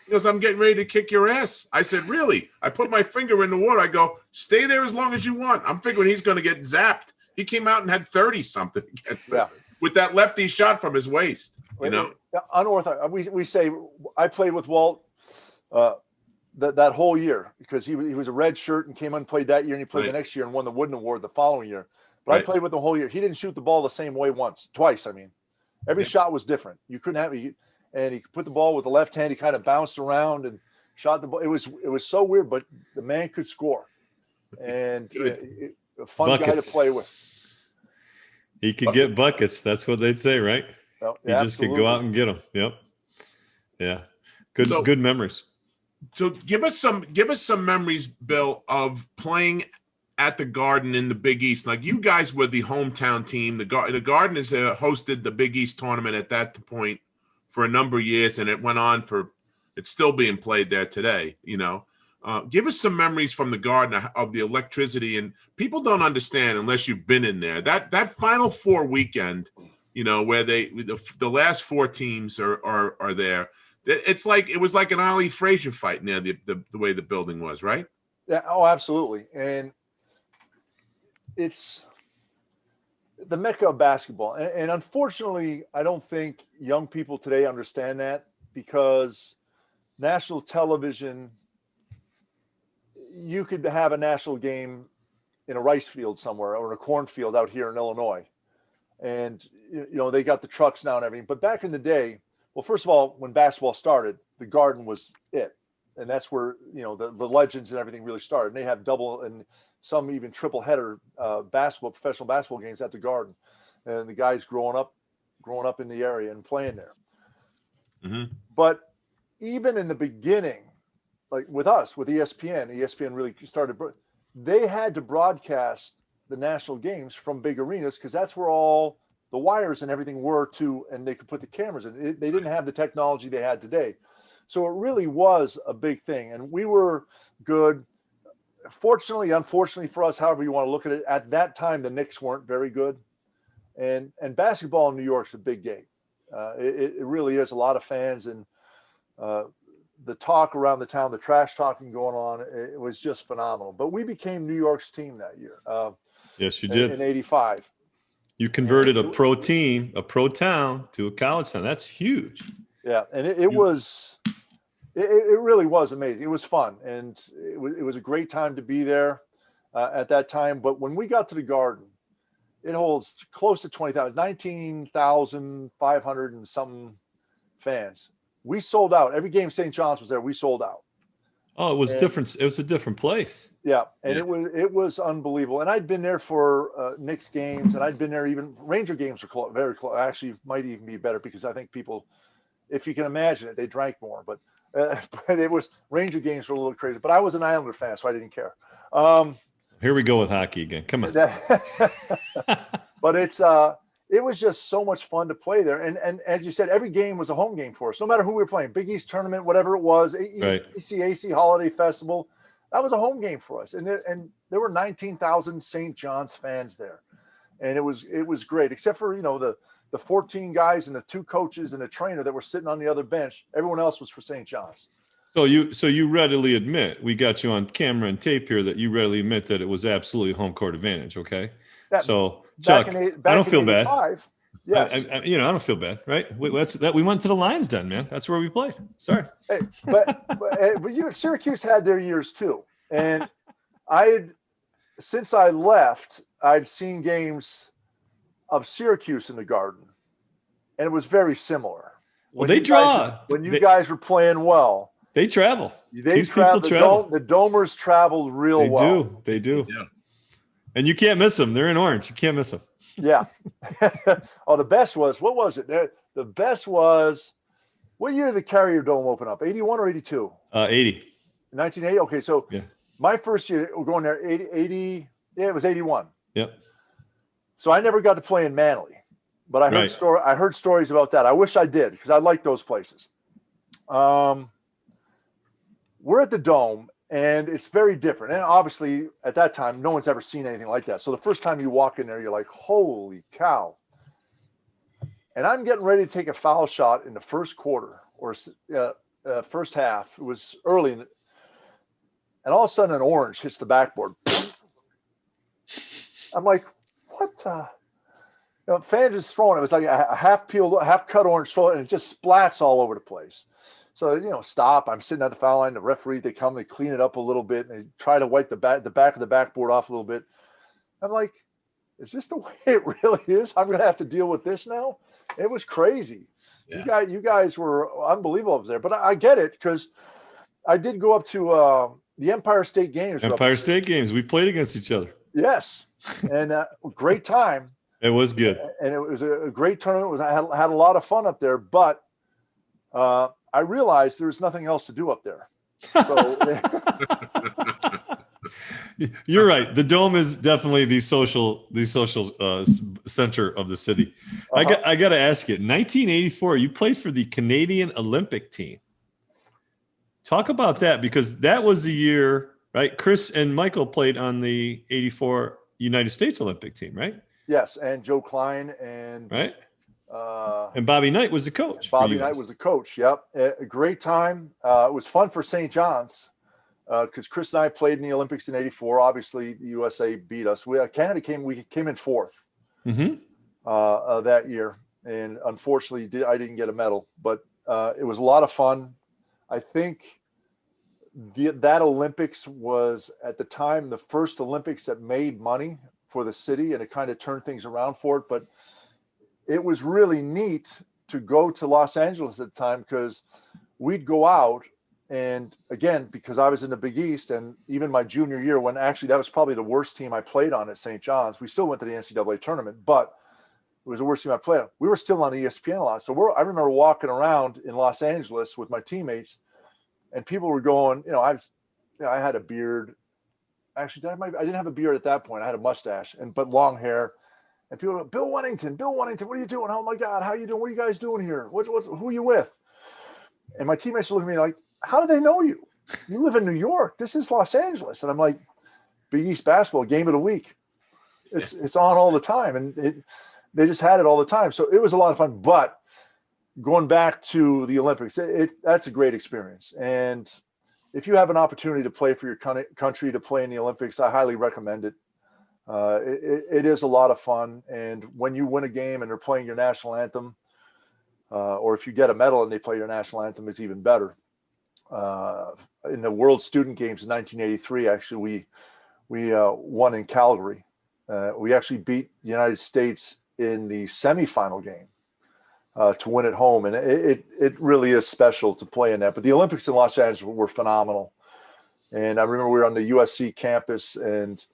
He goes, "I'm getting ready to kick your ass." I said, "Really?" I put my finger in the water. I go, "Stay there as long as you want." I'm figuring he's going to get zapped. He came out and had 30-something against us with that lefty shot from his waist.
Unorthodox. We say I played with Walt that whole year because he was a red shirt and came and played that year, and he played the next year and won the Wooden Award the following year. But I played with him the whole year. He didn't shoot the ball the same way twice. I mean, every shot was different. You couldn't have it. And he put the ball with the left hand. He kind of bounced around and shot the ball. It was so weird, but the man could score, and a fun
buckets.
Guy to play with.
He could get buckets. That's what they'd say, right?
Well,
he just could go out and get them. Yep. Yeah. Good memories.
So give us some memories, Bill, of playing at the Garden in the Big East. Like you guys were the hometown team. The Garden has hosted the Big East tournament at that point for a number of years, and it went on it's still being played there today. Give us some memories from the Garden of the electricity, and people don't understand unless you've been in there. That Final Four weekend, where the last four teams are there. It's like it was like an Ali Frazier fight near the way the building was, right?
Yeah. Oh, absolutely. And it's the Mecca of basketball. And unfortunately, I don't think young people today understand that, because national television, you could have a national game in a rice field somewhere or in a cornfield out here in Illinois. And, they got the trucks now and everything. But back in the day, well, first of all, when basketball started, the Garden was it. And that's where, the legends and everything really started. And they have double and some even triple header professional basketball games at the Garden. And the guys growing up in the area and playing there.
Mm-hmm.
But even in the beginning, like with us, with ESPN really started, they had to broadcast the national games from big arenas, because that's where all the wires and everything were to, and they could put the cameras in. They didn't have the technology they had today. So it really was a big thing. And we were good. Fortunately, unfortunately for us, however you want to look at it, at that time, the Knicks weren't very good. And basketball in New York's a big game. It really is. A lot of fans, and the talk around the town, the trash talking going on, it was just phenomenal. But we became New York's team that year.
Yes, you did.
In '85.
You converted a pro team, a pro town, to a college town. That's huge.
Yeah, and it really was amazing. It was fun, and it was a great time to be there at that time. But when we got to the Garden, it holds close to 20,000, 19,500 and something fans. We sold out. Every game St. John's was there, we sold out.
Oh, it was different. It was a different place.
Yeah, and it was unbelievable. And I'd been there for Knicks games, and I'd been there even Ranger games were very close. Actually, might even be better, because I think people, if you can imagine it, they drank more. But it was Ranger games were a little crazy. But I was an Islander fan, so I didn't care.
Here we go with hockey again. Come on.
But it was just so much fun to play there. And as you said, every game was a home game for us, no matter who we were playing. Big East tournament, whatever it was, ECAC Holiday Festival, that was a home game for us. And there were 19,000 St. John's fans there. And it was great, except for, the 14 guys and the 2 coaches and a trainer that were sitting on the other bench. Everyone else was for St. John's. So
you readily admit, we got you on camera and tape here, that you readily admit that it was absolutely home court advantage. Okay. So Chuck, I don't feel bad.
Yes.
I don't feel bad, right? We went to the Lions Den, man. That's where we played. Sorry.
Hey, but Syracuse had their years too. And since I left, I'd seen games of Syracuse in the Garden, and it was very similar.
Well, they draw.
When you guys were playing well.
They travel.
They travel. The Domers traveled real well.
They do.
Yeah.
And you can't miss them. They're in orange. You can't miss them.
Yeah. Oh, the best was, what was it? The best was, what year did the Carrier Dome open up? 81 or 82?
80.
1980? Okay, so my first year going there, 80, it was 81.
Yep.
So I never got to play in Manly, but I heard stories about that. I wish I did, because I like those places. We're at the Dome, and it's very different. And obviously, at that time, no one's ever seen anything like that. So the first time you walk in there, you're like, holy cow. And I'm getting ready to take a foul shot in the first quarter or first half. It was early. And all of a sudden, an orange hits the backboard. I'm like, what the? Fans just throwing it. It was like a half-peeled, half-cut orange, and it just splats all over the place. So, stop. I'm sitting at the foul line. The referee, they come, they clean it up a little bit, and they try to wipe the back of the backboard off a little bit. I'm like, is this the way it really is? I'm going to have to deal with this now? It was crazy. Yeah. You guys were unbelievable up there. But I get it, because I did go up to the Empire State Games.
Empire State Games. We played against each other.
Yes. And great time.
It was good.
And it was a great tournament. I had a lot of fun up there, but I realized there was nothing else to do up there. So,
You're right. The Dome is definitely the social center of the city.
Uh-huh.
I got to ask you. 1984, you played for the Canadian Olympic team. Talk about that, because that was the year, right? Chris and Michael played on the 84 United States Olympic team, right?
Yes, and Joe Klein and
Right.
uh,
And Bobby Knight was the coach.
Bobby
for
Knight
US.
was the coach. Yep, a great time. It was fun for St. John's because Chris and I played in the Olympics in '84. Obviously, the USA beat us. Canada came. We came in fourth that year, and unfortunately, I didn't get a medal. But it was a lot of fun. I think that Olympics was at the time the first Olympics that made money for the city, and it kind of turned things around for it. But it was really neat to go to Los Angeles at the time, because we'd go out, and again, because I was in the Big East, and even my junior year, when actually that was probably the worst team I played on at St. John's. We still went to the NCAA tournament, but it was the worst team I played on. We were still on ESPN a lot. So I remember walking around in Los Angeles with my teammates, and people were going, I had a beard. Actually, I didn't have a beard at that point. I had a mustache but long hair. And people go, Bill Wennington, what are you doing? Oh my God, how are you doing? What are you guys doing here? Who are you with? And my teammates are looking at me like, how do they know you? You live in New York. This is Los Angeles. And I'm like, Big East basketball, game of the week. It's on all the time. And they just had it all the time. So it was a lot of fun. But going back to the Olympics, that's a great experience. And if you have an opportunity to play for your country, to play in the Olympics, I highly recommend it. It is a lot of fun. And when you win a game and they're playing your national anthem, or if you get a medal and they play your national anthem, it's even better. In the World Student Games in 1983, actually, we won in Calgary. We actually beat the United States in the semifinal game to win at home. And it really is special to play in that. But the Olympics in Los Angeles were phenomenal. And I remember we were on the USC campus, and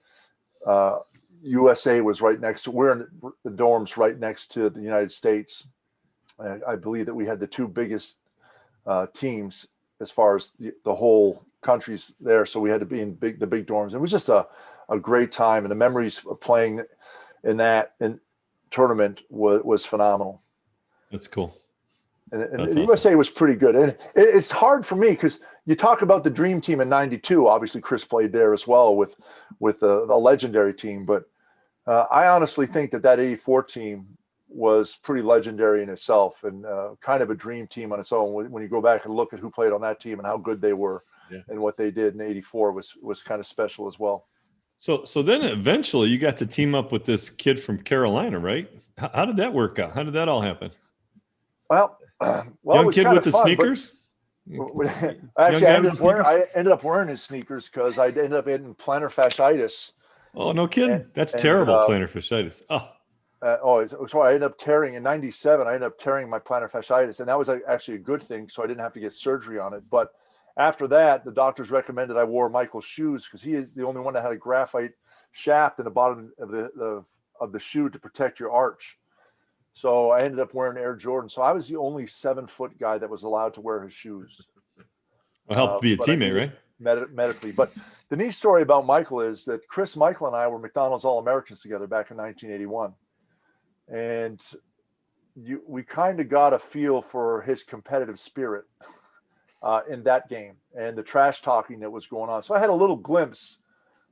USA was right next to, we're in the dorms right next to the United States. I believe that we had the two biggest teams as far as the whole countries there. So we had to be in the big dorms. It was just a great time. And the memories of playing in that tournament was phenomenal.
That's cool.
And
That's
the
awesome.
USA was pretty good. And it's hard for me because you talk about the dream team in '92. Obviously, Chris played there as well with the legendary team. But I honestly think that '84 team was pretty legendary in itself, and kind of a dream team on its own. When you go back and look at who played on that team and how good they were, and what they did in '84 was kind of special as well.
So then eventually you got to team up with this kid from Carolina, right? How did that work out? How did that all happen?
Well,
young kid with the sneakers.
Actually, I ended up wearing his sneakers because I ended up getting plantar fasciitis.
Oh, no kidding! That's terrible, plantar fasciitis.
So I ended up tearing in '97. I ended up tearing my plantar fasciitis, and that was actually a good thing. So I didn't have to get surgery on it. But after that, the doctors recommended I wore Michael's shoes because he is the only one that had a graphite shaft in the bottom of the shoe to protect your arch. So I ended up wearing Air Jordan. So I was the only 7-foot guy that was allowed to wear his shoes.
Well, help be a teammate, right?
Medically. But the neat story about Michael is that Chris, Michael, and I were McDonald's All-Americans together back in 1981. And we kind of got a feel for his competitive spirit in that game and the trash talking that was going on. So I had a little glimpse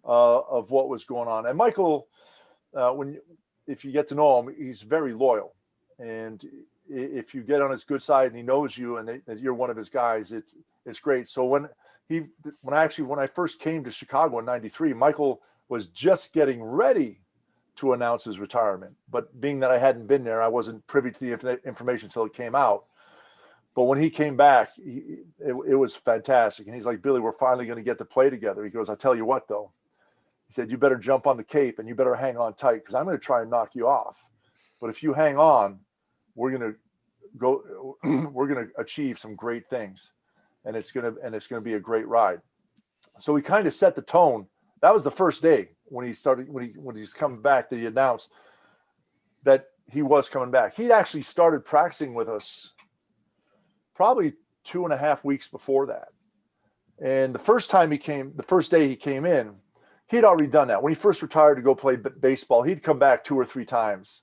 of what was going on. And Michael, if you get to know him, he's very loyal. And if you get on his good side and he knows you and that you're one of his guys, it's great. So when I first came to Chicago in '93, Michael was just getting ready to announce his retirement. But being that I hadn't been there, I wasn't privy to the information until it came out. But when he came back, it was fantastic. And he's like, Billy, we're finally going to get to play together. He goes, I'll tell you what, though. He said, you better jump on the cape and you better hang on tight because I'm going to try and knock you off. But if you hang on, we're going to achieve some great things. And it's going to be a great ride. So we kind of set the tone. That was the first day when he's coming back that he announced that he was coming back. He'd actually started practicing with us probably 2.5 weeks before that. And the first day he came in, he'd already done that. When he first retired to go play baseball, he'd come back 2 or 3 times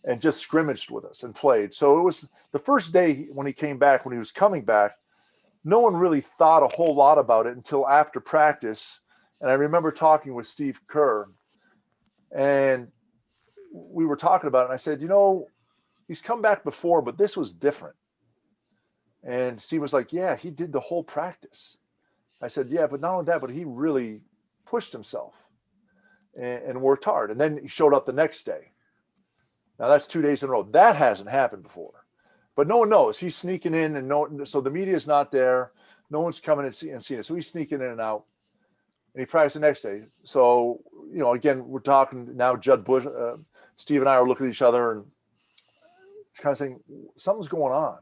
and just scrimmaged with us and played. So it was the first day when he came back, when he was coming back, no one really thought a whole lot about it until after practice. And I remember talking with Steve Kerr, and we were talking about it. And I said, he's come back before, but this was different. And Steve was like, yeah, he did the whole practice. I said, yeah, but not only that, but he really pushed himself and worked hard. And then he showed up the next day. Now that's 2 days in a row. That hasn't happened before, but no one knows. He's sneaking in, and so the media is not there. No one's coming and seeing it. So he's sneaking in and out, and he practiced the next day. So, again, we're talking now, Judd Bush, Steve and I are looking at each other and kind of saying, something's going on.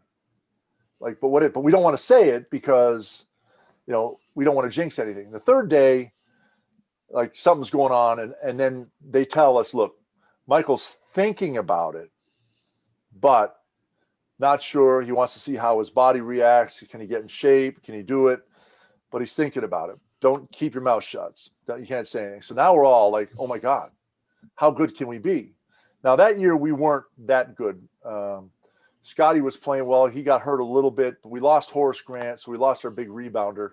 But we don't want to say it because, we don't want to jinx anything. The third day, something's going on. And then they tell us, look, Michael's thinking about it, but not sure. He wants to see how his body reacts. Can he get in shape? Can he do it? But he's thinking about it. Don't keep your mouth shut. You can't say anything. So now we're all like, oh my God, how good can we be? Now that year we weren't that good. Scotty was playing well. He got hurt a little bit. We lost Horace Grant, so we lost our big rebounder,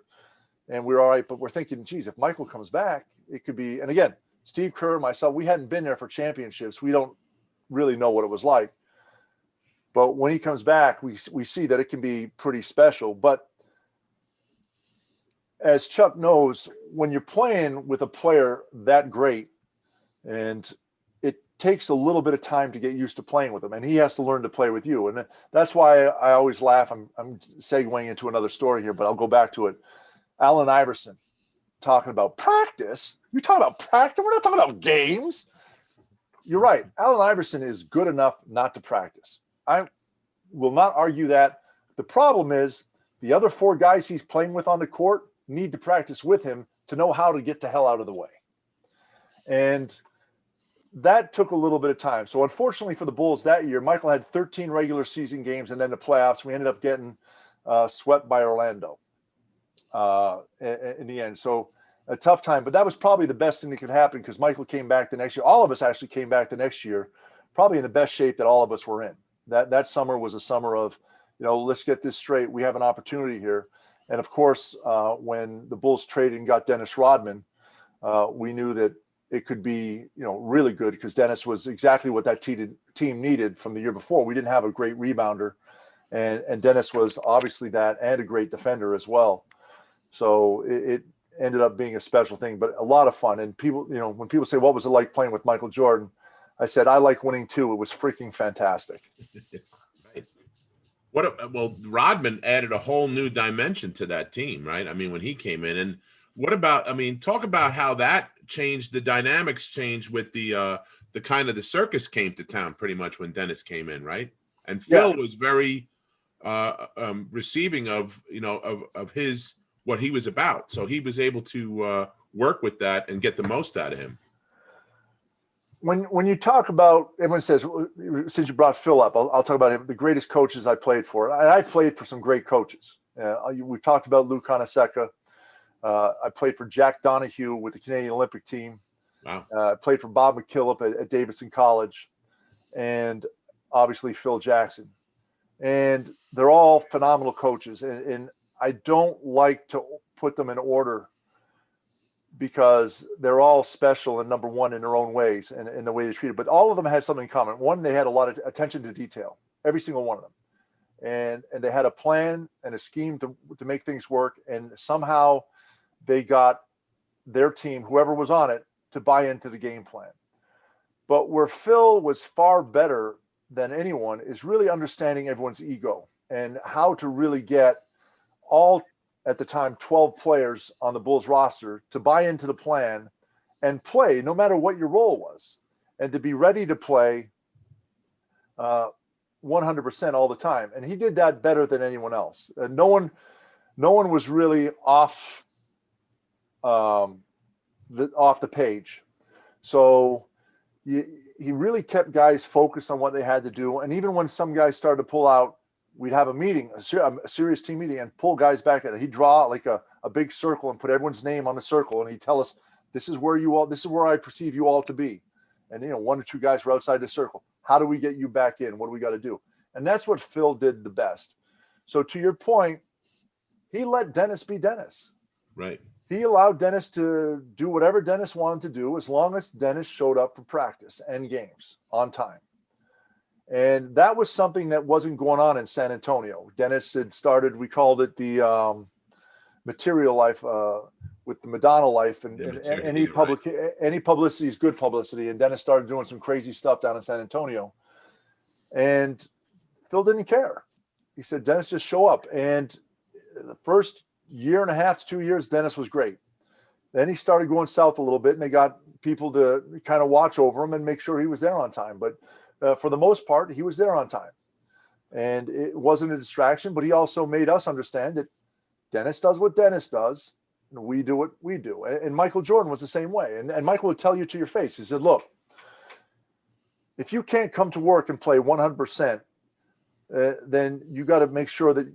and we were all right. But we're thinking, geez, if Michael comes back, it could be. And again, Steve Kerr and myself, we hadn't been there for championships. We don't really know what it was like. But when he comes back, we see that it can be pretty special. But as Chuck knows, when you're playing with a player that great, and it takes a little bit of time to get used to playing with him, and he has to learn to play with you. And that's why I always laugh. I'm segueing into another story here, but I'll go back to it. Allen Iverson talking about practice. You're talking about practice? We're not talking about games. You're right. Allen Iverson is good enough not to practice. I will not argue that. The problem is the other 4 guys he's playing with on the court need to practice with him to know how to get the hell out of the way. And that took a little bit of time. So unfortunately for the Bulls that year, Michael had 13 regular season games, and then the playoffs, we ended up getting swept by Orlando in the end. So a tough time, but that was probably the best thing that could happen because Michael came back the next year. All of us actually came back the next year, probably in the best shape that all of us were in. That summer was a summer of, let's get this straight. We have an opportunity here. And of course, when the Bulls traded and got Dennis Rodman, we knew that it could be, really good because Dennis was exactly what that team needed from the year before. We didn't have a great rebounder, and Dennis was obviously that, and a great defender as well. So it ended up being a special thing, but a lot of fun. And people, when people say, what was it like playing with Michael Jordan? I said, I like winning too. It was freaking fantastic.
Right. Well, Rodman added a whole new dimension to that team, right? I mean, when he came in, and what about, talk about how that changed, the dynamics changed with the kind of the circus came to town pretty much when Dennis came in, right? And Phil was very receiving of, of his, what he was about. So he was able to work with that and get the most out of him.
When you talk about, everyone says, since you brought Phil up, I'll talk about him, the greatest coaches I played for. I played for some great coaches. We've talked about Lou Conaseca. I played for Jack Donahue with the Canadian Olympic team.
Wow.
I played for Bob McKillop at Davidson College, and obviously Phil Jackson. And they're all phenomenal coaches. And I don't like to put them in order because they're all special and number one in their own ways and in the way they treated. But all of them had something in common. One, they had a lot of attention to detail, every single one of them. And they had a plan and a scheme to make things work. And somehow they got their team, whoever was on it, to buy into the game plan. But where Phil was far better than anyone is really understanding everyone's ego and how to really get all, at the time, 12 players on the Bulls roster to buy into the plan and play no matter what your role was, and to be ready to play 100% all the time. And he did that better than anyone else. No one was really off the page. So he really kept guys focused on what they had to do. And even when some guys started to pull out, we'd have a meeting, a serious team meeting, and pull guys back at it. He'd draw like a big circle and put everyone's name on the circle, and he'd tell us This is where I perceive you all to be. And, you know, one or two guys were outside the circle. How do we get you back in? What do we got to do? And that's what Phil did the best. So to your point, he let Dennis be Dennis.
Right.
He allowed Dennis to do whatever Dennis wanted to do, as long as Dennis showed up for practice and games on time. And that was something that wasn't going on in San Antonio. Dennis had started, we called it the material life, with the Madonna life, and any publicity is good publicity. And Dennis started doing some crazy stuff down in San Antonio. And Phil didn't care. He said, Dennis, just show up. And the first year and a half to 2 years, Dennis was great. Then he started going south a little bit, and they got people to kind of watch over him and make sure he was there on time. But for the most part, he was there on time. And it wasn't a distraction, but he also made us understand that Dennis does what Dennis does, and we do what we do. And Michael Jordan was the same way. And Michael would tell you to your face, he said, look, if you can't come to work and play 100%, then you got to make sure that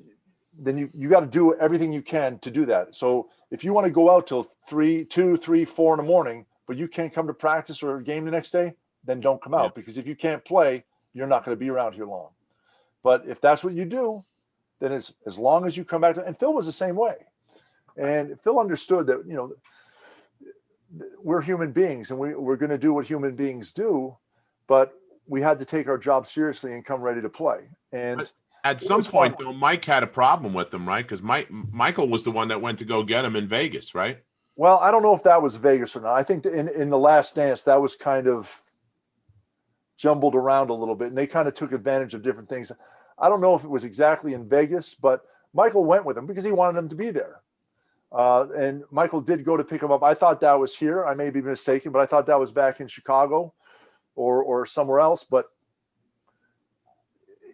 you got to do everything you can to do that. So if you want to go out till 2, 3, 4 in the morning, but you can't come to practice or a game the next day, then don't come out, because if you can't play, you're not going to be around here long. But if that's what you do, then as long as you come back to, and Phil was the same way. And Phil understood that, you know, we're human beings, and we're going to do what human beings do, but we had to take our job seriously and come ready to play. And
at some point, though, Mike had a problem with them, right? Because Michael was the one that went to go get him in Vegas, right?
Well, I don't know if that was Vegas or not. I think that in the Last Dance, that was kind of jumbled around a little bit, and they kind of took advantage of different things. I don't know if it was exactly in Vegas, but Michael went with him because he wanted him to be there. And Michael did go to pick him up. I thought that was here. I may be mistaken, but I thought that was back in Chicago or somewhere else. But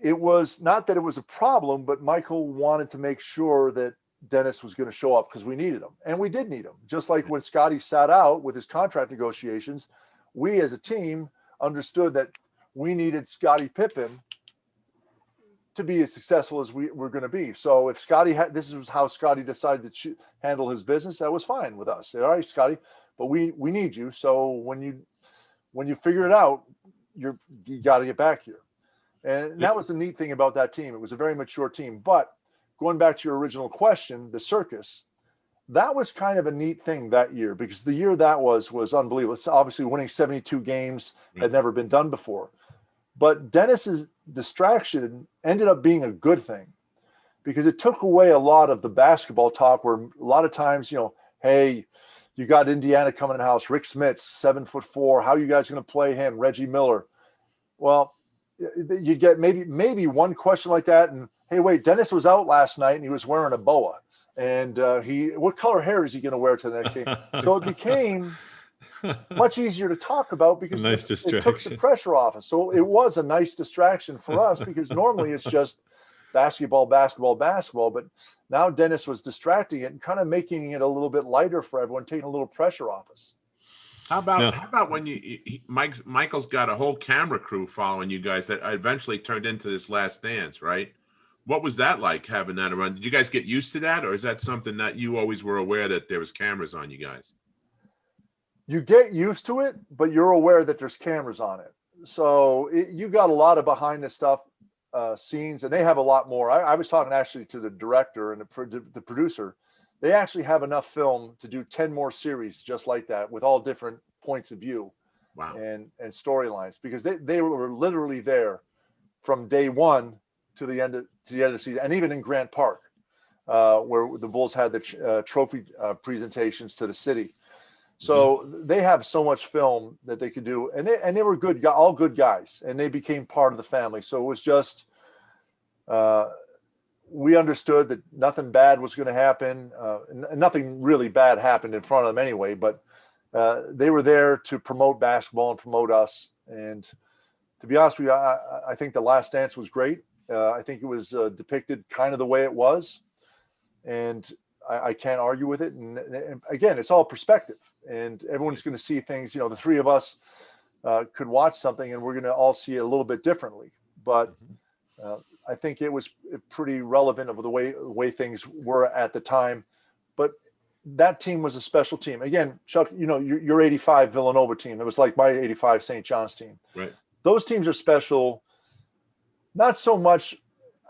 it was not that it was a problem, but Michael wanted to make sure that Dennis was going to show up because we needed him. And we did need him. Just like when Scotty sat out with his contract negotiations, we as a team understood that we needed Scottie Pippen to be as successful as we were going to be. So if Scotty this is how Scotty decided to handle his business, that was fine with us. All right, Scotty, but we need you. So when you figure it out, you got to get back here. And that was the neat thing about that team. It was a very mature team. But going back to your original question, the circus, that was kind of a neat thing that year, because the year that was unbelievable. It's obviously winning 72 games had never been done before. But Dennis's distraction ended up being a good thing, because it took away a lot of the basketball talk, where a lot of times, you know, hey, you got Indiana coming in the house, Rick Smits, 7'4", how are you guys going to play him? Reggie Miller. Well, you get maybe one question like that, and hey, wait, Dennis was out last night and he was wearing a boa, and what color hair is he going to wear to the next game? So it became much easier to talk about, because it took the pressure off us. So it was a nice distraction for us, because normally it's just basketball. But now Dennis was distracting it and kind of making it a little bit lighter for everyone, taking a little pressure off us.
How about when Michael's got a whole camera crew following you guys that eventually turned into this Last Dance, right? What was that like, having that around? Did you guys get used to that, or is that something that you always were aware that there was cameras on you guys?
You get used to it, but you're aware that there's cameras on it. So you got a lot of behind the stuff scenes, and they have a lot more. I was talking actually to the director and the producer. They actually have enough film to do 10 more series just like that, with all different points of view.
Wow.
And storylines, because they were literally there from day one to the end of the season, and even in Grant Park, where the Bulls had the trophy presentations to the city. So they have so much film that they could do, and they were all good guys, and they became part of the family. So it was just, we understood that nothing bad was going to happen. Nothing really bad happened in front of them anyway, but they were there to promote basketball and promote us. And to be honest with you, I think The Last Dance was great. I think it was depicted kind of the way it was, and I can't argue with it. And again, it's all perspective, and everyone's going to see things. You know, the three of us could watch something, and we're going to all see it a little bit differently. But I think it was pretty relevant of the way things were at the time. But that team was a special team. Again, Chuck, you know, your 85 Villanova team, it was like my 85 St. John's team.
Right.
Those teams are special, not so much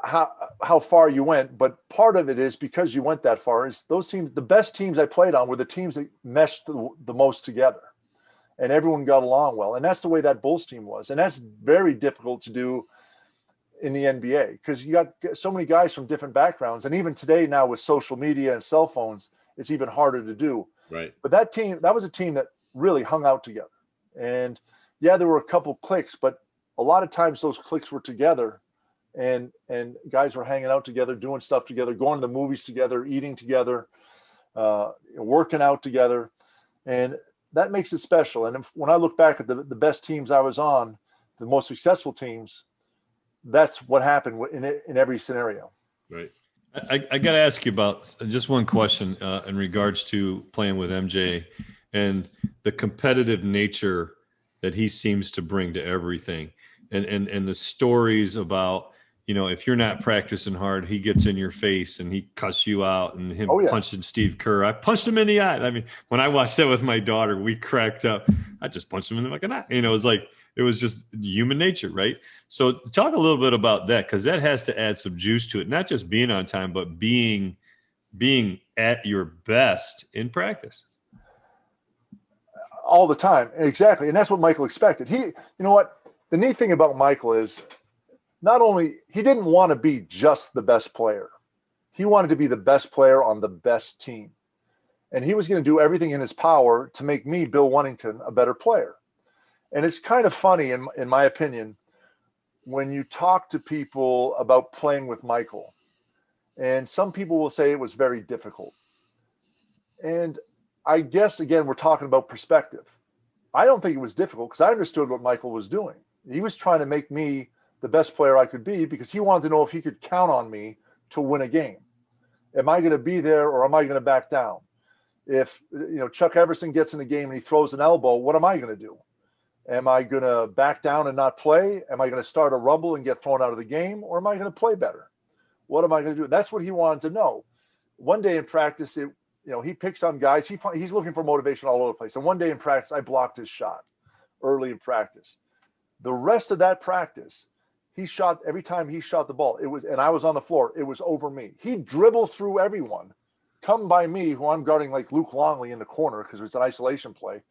how far you went, but part of it is because you went that far. Is those teams, the best teams I played on were the teams that meshed the most together, and everyone got along well. And that's the way that Bulls team was. And that's very difficult to do in the NBA because you got so many guys from different backgrounds. And even today now with social media and cell phones, it's even harder to do.
Right.
But that was a team that really hung out together. And yeah, there were a couple clicks, but a lot of times those clicks were together, and guys were hanging out together, doing stuff together, going to the movies together, eating together, working out together. And that makes it special. And when I look back at the best teams I was on, the most successful teams, that's what happened in every scenario.
Right.
I got to ask you about just one question in regards to playing with MJ and the competitive nature that he seems to bring to everything, and the stories about, you know, if you're not practicing hard, he gets in your face and he cuss you out, and him punching Steve Kerr. I punched him in the eye. I mean, when I watched that with my daughter, we cracked up. I just punched him in the fucking eye. You know, it was just human nature, right? So talk a little bit about that, because that has to add some juice to it, not just being on time, but being at your best in practice.
All the time. Exactly. And that's what Michael expected. You know what? The neat thing about Michael is not only, he didn't want to be just the best player. He wanted to be the best player on the best team. And he was going to do everything in his power to make me, Bill Wennington, a better player. And it's kind of funny, in my opinion, when you talk to people about playing with Michael, and some people will say it was very difficult. And I guess, again, we're talking about perspective. I don't think it was difficult because I understood what Michael was doing. He was trying to make me the best player I could be because he wanted to know if he could count on me to win a game. Am I going to be there or am I going to back down? If, you know, Chuck Everson gets in the game and he throws an elbow, what am I going to do? Am I going to back down and not play? Am I going to start a rumble and get thrown out of the game? Or am I going to play better? What am I going to do? That's what he wanted to know. One day in practice, you know, he picks on guys. He's looking for motivation all over the place. And one day in practice, I blocked his shot early in practice. The rest of that practice, he shot every time he shot the ball. And I was on the floor. It was over me. He'd dribble through everyone, come by me, who I'm guarding like Luke Longley in the corner because it's an isolation play.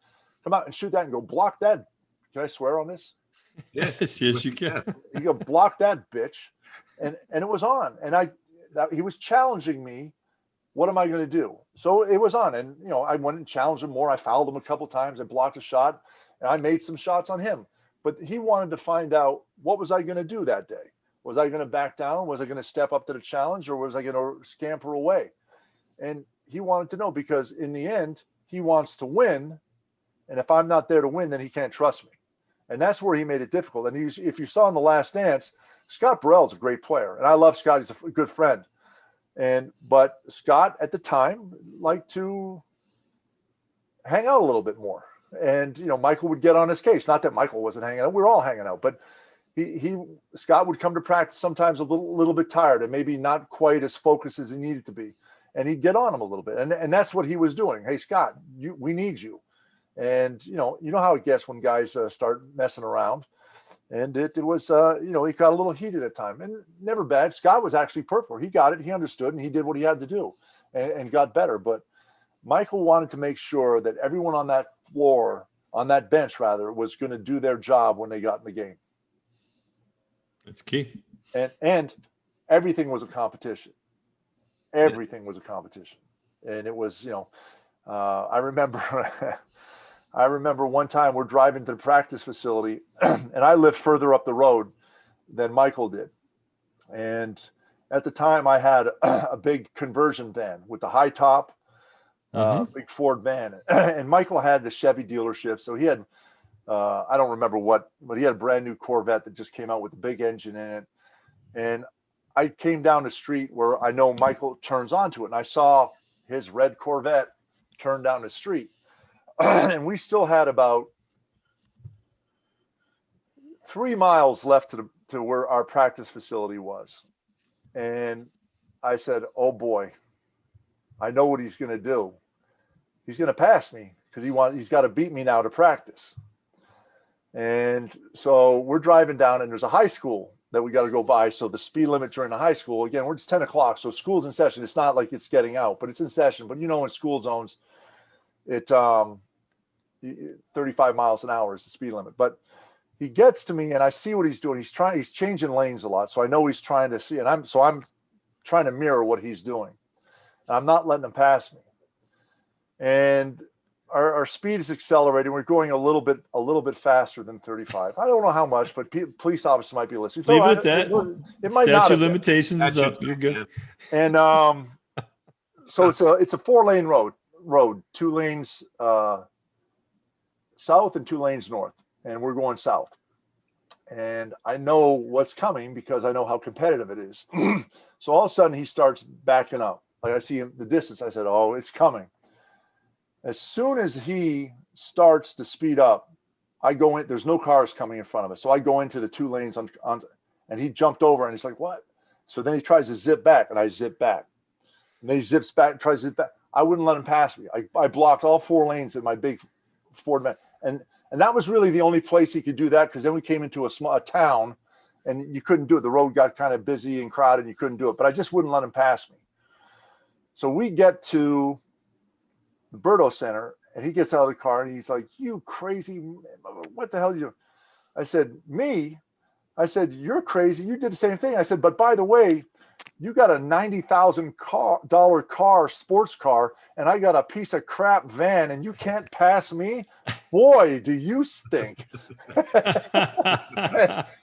Come out and shoot that and go block that. Can I swear on this?
Yes, you can.
You go block that bitch, and it was on. And he was challenging me. What am I going to do? So it was on, and you know, I went and challenged him more. I fouled him a couple times. I blocked a shot, and I made some shots on him. But he wanted to find out, what was I going to do that day? Was I going to back down? Was I going to step up to the challenge, or was I going to scamper away? And he wanted to know, because in the end, he wants to win. And if I'm not there to win, then he can't trust me. And that's where he made it difficult. And if you saw in The Last Dance, Scott Burrell's a great player. And I love Scott. He's a good friend. But Scott at the time liked to hang out a little bit more. And, you know, Michael would get on his case. Not that Michael wasn't hanging out. We were all hanging out. But Scott would come to practice sometimes a little bit tired and maybe not quite as focused as he needed to be. And he'd get on him a little bit. And that's what he was doing. Hey, Scott, we need you. And, you know how it gets when guys start messing around. And it was, you know, it got a little heated at time, and never bad. Scott was actually perfect. He got it. He understood, and he did what he had to do and got better. But Michael wanted to make sure that everyone on that floor, on that bench rather, was going to do their job when they got in the game.
That's key.
And everything was a competition. Everything was a competition. And it was, you know, I remember one time we're driving to the practice facility and I lived further up the road than Michael did. And at the time I had a big conversion van with the high top, big Ford van. And Michael had the Chevy dealership. So he had, I don't remember what, but he had a brand new Corvette that just came out with a big engine in it. And I came down the street where I know Michael turns onto it. And I saw his red Corvette turn down the street. And we still had about 3 miles left to where our practice facility was. And I said, oh boy, I know what he's going to do. he's going to pass me because he's got to beat me now to practice. And so we're driving down, and there's a high school that we got to go by. So the speed limit during the high school, again, it's 10 o'clock. So school's in session. It's not like it's getting out, but it's in session. But in school zones, 35 miles an hour is the speed limit. But he gets to me, and I see what he's doing. He's changing lanes a lot. So I know he's trying to see, and I'm trying to mirror what he's doing. And I'm not letting him pass me. And our speed is accelerating. We're going a little bit faster than 35. I don't know how much, but police officers might be listening.
Leave it at that.
It might not.
Statute of limitations is up. You're good.
And so it's a 4-lane road, 2 lanes south and 2 lanes north, and we're going south. And I know what's coming because I know how competitive it is. So all of a sudden he starts backing up. Like I see him the distance. I said, "Oh, it's coming." As soon as he starts to speed up, I go in. There's no cars coming in front of us, so I go into the 2 lanes on, and he jumped over, and he's like, "What?" So then he tries to zip back, and I zip back. And then he zips back, tries to zip back. I wouldn't let him pass me. I blocked all 4 lanes in my big Ford, and that was really the only place he could do that, because then we came into a town, and you couldn't do it. The road got kind of busy and crowded, and you couldn't do it. But I just wouldn't let him pass me. So we get to the Berto Center, and he gets out of the car, and he's like, "You crazy, what the hell are you doing?" I said, "Me?" I said, "You're crazy. You did the same thing." I said, "But by the way, you got a $90,000 sports car, and I got a piece of crap van, and you can't pass me? Boy, do you stink."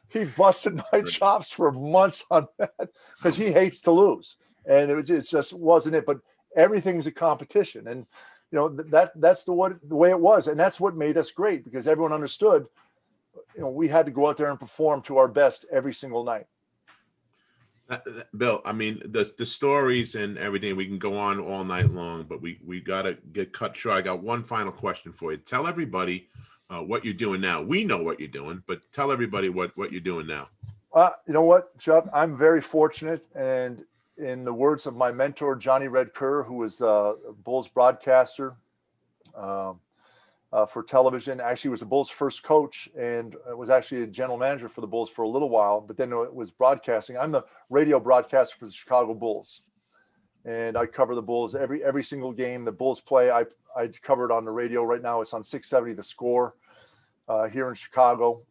He busted my chops for months on that because he hates to lose. And it just wasn't it. But everything's a competition. And, that's the way it was. And that's what made us great, because everyone understood, we had to go out there and perform to our best every single night.
Bill, I mean, the stories and everything, we can go on all night long, but we got to get cut short. I got one final question for you. Tell everybody what you're doing now. We know what you're doing, but tell everybody what you're doing now.
You know what, Chuck? I'm very fortunate. And in the words of my mentor, Johnny Red Kerr, who was a Bulls broadcaster for television, actually was the Bulls' first coach, and was actually a general manager for the Bulls for a little while, but then it was broadcasting. I'm the radio broadcaster for the Chicago Bulls, and I cover the Bulls every single game the Bulls play. I cover it on the radio. Right now it's on 670 The Score here in Chicago,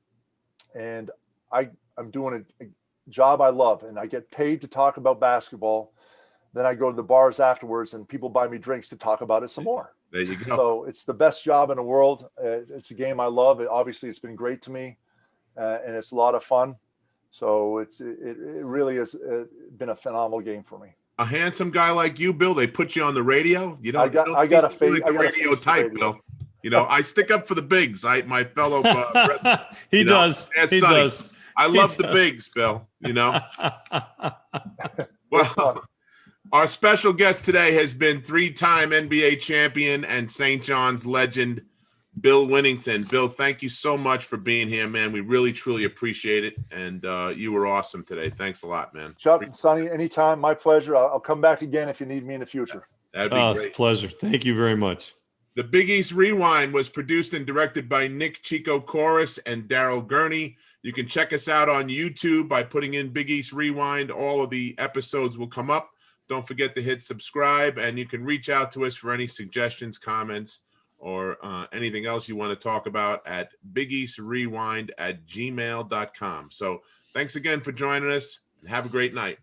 and I'm doing a job I love, and I get paid to talk about basketball. Then I go to the bars afterwards, and people buy me drinks to talk about it some more.
There you go.
So it's the best job in the world. It's a game I love. Obviously, it's been great to me, and it's a lot of fun. So it really has been a phenomenal game for me.
A handsome guy like you, Bill, they put you on the radio.
I got a face.
Like the radio type, Bill. I stick up for the bigs. My fellow.
He does. He
Sonny.
does.
I love the bigs, Bill. Well, our special guest today has been 3-time NBA champion and St. John's legend, Bill Wennington. Bill, thank you so much for being here, man. We really, truly appreciate it. And you were awesome today. Thanks a lot, man.
Chuck and Sonny, anytime. My pleasure. I'll come back again if you need me in the future.
That'd be great.
It's a pleasure. Thank you very much.
The Big East Rewind was produced and directed by Nick Chico Chorus and Daryl Gurney. You can check us out on YouTube by putting in Big East Rewind. All of the episodes will come up. Don't forget to hit subscribe, and you can reach out to us for any suggestions, comments, or anything else you want to talk about at bigeastrewind@gmail.com. So thanks again for joining us, and have a great night.